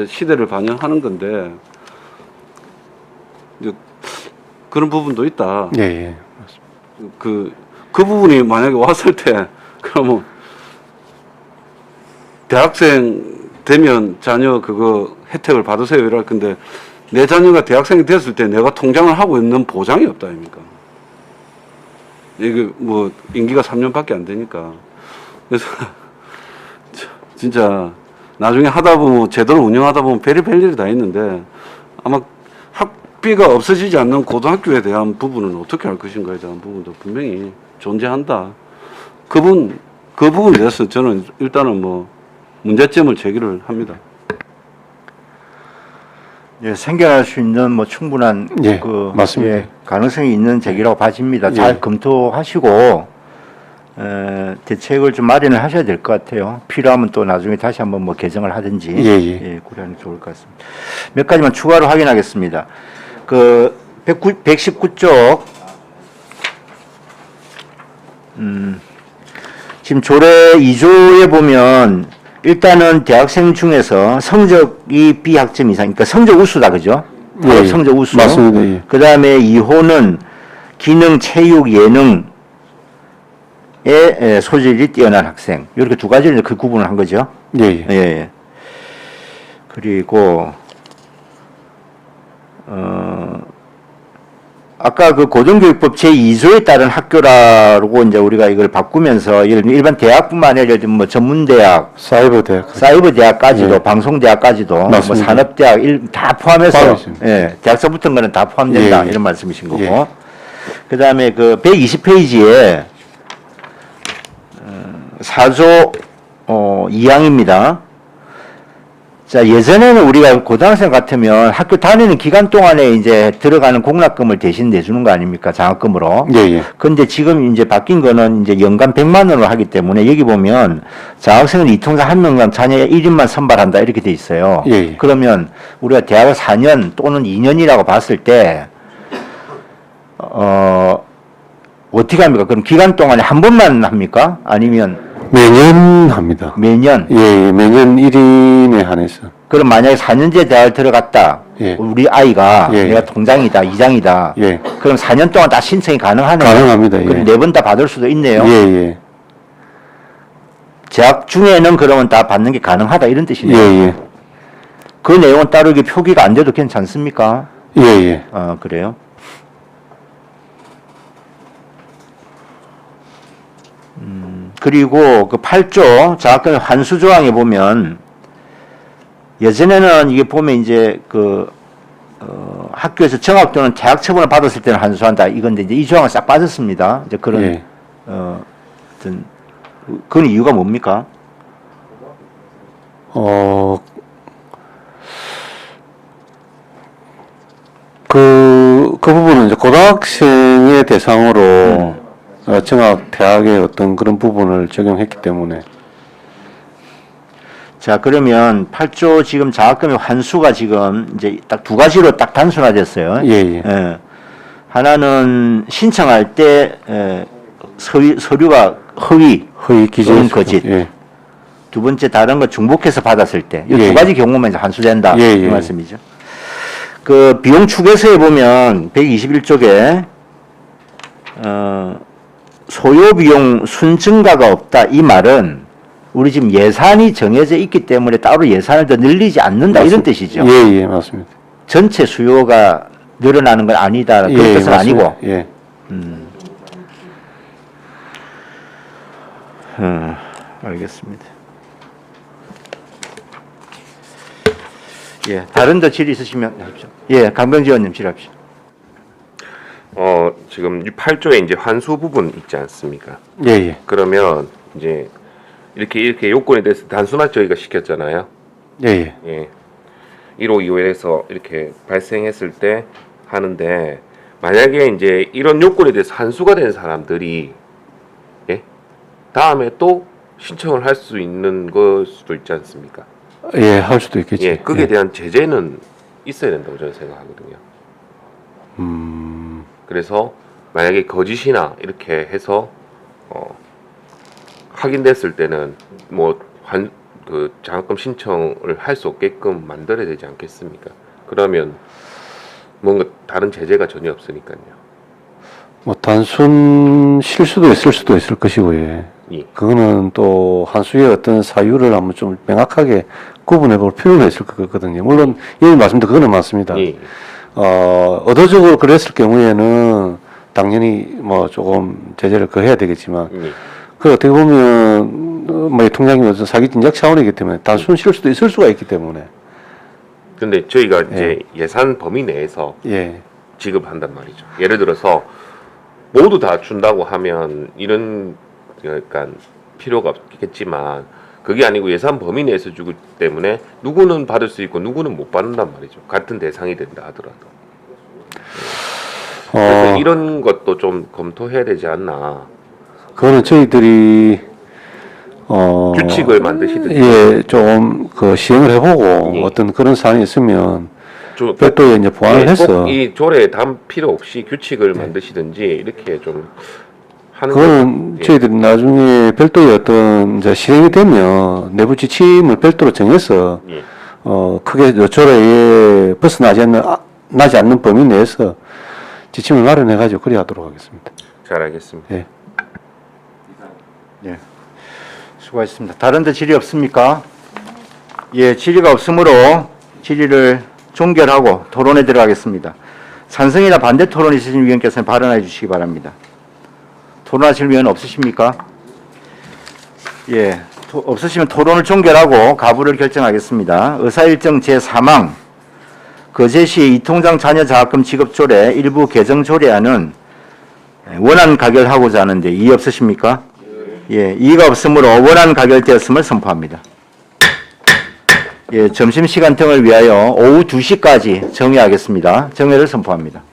시대를 반영하는 건데 이제 그런 부분도 있다. 예. 그 부분이 만약에 왔을 때 그러면 대학생 되면 자녀 그거 혜택을 받으세요 이럴 건데 내 자녀가 대학생이 됐을 때 내가 통장을 하고 있는 보장이 없다 아닙니까? 이게 뭐 임기가 3년밖에 안 되니까 그래서 진짜 나중에 하다 보면 제대로 운영하다 보면 별의별 일이 다 있는데 아마 학비가 없어지지 않는 고등학교에 대한 부분은 어떻게 할 것인가에 대한 부분도 분명히 존재한다. 그 부분에 대해서 저는 일단은 뭐 문제점을 제기를 합니다. 예, 생겨날 수 있는 뭐 충분한 예, 맞습니다. 예, 가능성이 있는 제기라고 봐집니다. 예. 잘 검토하시고 대책을 좀 마련을 하셔야 될 것 같아요. 필요하면 또 나중에 다시 한번 뭐 개정을 하든지 예. 고려하는 게 좋을 것 같습니다. 몇 가지만 추가로 확인하겠습니다. 그 119쪽 지금 조례 2조에 보면 일단은 대학생 중에서 성적이 B학점 이상, 그러니까 성적 우수다, 그죠? 예, 성적 우수. 맞습니다. 예. 그 다음에 2호는 기능, 체육, 예능에 소질이 뛰어난 학생. 이렇게 두 가지를 그 구분을 한 거죠. 예. 그리고, 아까 그 고등교육법 제2조에 따른 학교라고 이제 우리가 이걸 바꾸면서 예를 들면 일반 대학뿐만 아니라 예를 들면 뭐 전문대학, 사이버 대학까지도, 예. 방송대학까지도, 뭐 맞습니다. 산업대학 다 포함해서, 포함했습니다. 예, 대학서 붙은 거는 다 포함된다. 예. 이런 말씀이신 거고. 예. 그 다음에 그 120페이지에 4조 2항입니다. 자, 예전에는 우리가 고등학생 같으면 학교 다니는 기간 동안에 이제 들어가는 공납금을 대신 내주는 거 아닙니까? 장학금으로. 예, 예. 근데 지금 이제 바뀐 거는 이제 연간 100만 원으로 하기 때문에 여기 보면 장학생은 이통장 한 명당 자녀 1인만 선발한다 이렇게 돼 있어요. 예, 예. 그러면 우리가 대학을 4년 또는 2년이라고 봤을 때, 어떻게 합니까? 그럼 기간 동안에 한 번만 합니까? 아니면 매년 합니다. 매년? 예, 예, 매년 1인에 한해서. 그럼 만약에 4년제 대학을 들어갔다. 예. 우리 아이가 예. 내가 통장이다, 이장이다. 예. 그럼 4년 동안 다 신청이 가능하네요. 가능합니다. 예. 그럼 4번 다 받을 수도 있네요. 예, 예. 재학 중에는 그러면 다 받는 게 가능하다 이런 예, 뜻이네요. 예. 그 내용은 따로 이게 표기가 안 돼도 괜찮습니까? 예, 예. 그래요? 그리고 그 8조 장학금 환수 조항에 보면 예전에는 이게 보면 이제 학교에서 정학 또는 퇴학 처분을 받았을 때는 환수한다 이건데 이제 이 조항은 싹 빠졌습니다. 이제 그런 예. 어떤 그건 이유가 뭡니까? 그 부분은 이제 고등학생의 대상으로 정학, 대학의 어떤 그런 부분을 적용했기 때문에. 자, 그러면 8조 지금 장학금의 환수가 지금 이제 딱 두 가지로 딱 단순화됐어요. 예, 예. 하나는 신청할 때 서류가 허위 기재 또는 거짓. 예. 두 번째 다른 거 중복해서 받았을 때 이 예, 두 가지 경우만 이제 환수된다 예, 이 예. 말씀이죠. 그 비용 추계서에 보면 121쪽에 소요 비용 순증가가 없다 이 말은 우리 지금 예산이 정해져 있기 때문에 따로 예산을 더 늘리지 않는다 이런 뜻이죠. 예, 예, 맞습니다. 전체 수요가 늘어나는 건 아니다 그런 예, 뜻은 맞습니다. 아니고. 예. 알겠습니다. 예, 다른 더 질의 있으시면 하십시오. 예, 강병지 의원님 질의하십시오. 지금 8조에 이제 환수 부분 있지 않습니까? 예, 예. 그러면 이제 이렇게 요건에 대해서 단순화 저희가 시켰잖아요. 예, 예. 예. 1호, 2호에서 이렇게 발생했을 때 하는데 만약에 이제 이런 요건에 대해서 환수가 된 사람들이 예? 다음에 또 신청을 할 수 있는 걸 수도 있지 않습니까? 예, 할 수도 있겠지. 예, 거기에 대한 제재는 있어야 된다고 저는 생각하거든요. 그래서 만약에 거짓이나 이렇게 해서 확인됐을 때는 뭐 그 장학금 신청을 할 수 없게끔 만들어야 되지 않겠습니까? 그러면 뭔가 다른 제재가 전혀 없으니까요. 뭐 단순 실수도 있을 수도 있을 것이고, 예. 예. 그거는 또 한수의 어떤 사유를 한번 좀 명확하게 구분해 볼 필요가 있을 것 같거든요. 물론 예 말씀도 그거는 맞습니다. 예. 의도적으로 그랬을 경우에는 당연히 뭐 조금 제재를 거해야 되겠지만, 예. 그 어떻게 보면 뭐 통장이 어떤 사기 진작 차원이기 때문에 단순 실수도 있을 수가 있기 때문에. 근데 저희가 이제 예산 범위 내에서 예. 지급한단 말이죠. 예를 들어서 모두 다 준다고 하면 이런 약간 필요가 없겠지만 그게 아니고 예산 범위 내에서 주기 때문에 누구는 받을 수 있고 누구는 못 받는단 말이죠. 같은 대상이 된다 하더라도. 그래서 이런 것도 좀 검토해야 되지 않나. 그거는 저희들이 규칙을 만드시든지. 예, 좀 그 시행을 해보고 예. 어떤 그런 사안이 있으면 좀 별도에 이제 보완을 해서 이 조례에 담 필요 없이 규칙을 만드시든지 이렇게 좀 하는 그거는 거. 예. 저희들이 나중에 별도의 어떤 이제 실행이 되면 내부 지침을 별도로 정해서 예. 크게 조례에 벗어나지 않는 범위 내에서 지침을 마련해 가지고 그리 하도록 하겠습니다. 잘 알겠습니다. 예. 예. 수고하셨습니다. 다른 데 질의 없습니까? 예, 질의가 없으므로 질의를 종결하고 토론에 들어가겠습니다. 찬성이나 반대 토론 있으신 위원께서는 발언해 주시기 바랍니다. 토론하실 위원 없으십니까? 예, 없으시면 토론을 종결하고 가부를 결정하겠습니다. 의사일정 제3항 거제시 이통장 자녀 장학금 지급 조례 일부 개정 조례안은 원안 가결하고자 하는데 이의 없으십니까? 예, 이의가 없으므로 원안 가결되었음을 선포합니다. 점심시간 등을 위하여 오후 2시까지 정회하겠습니다. 정회를 선포합니다.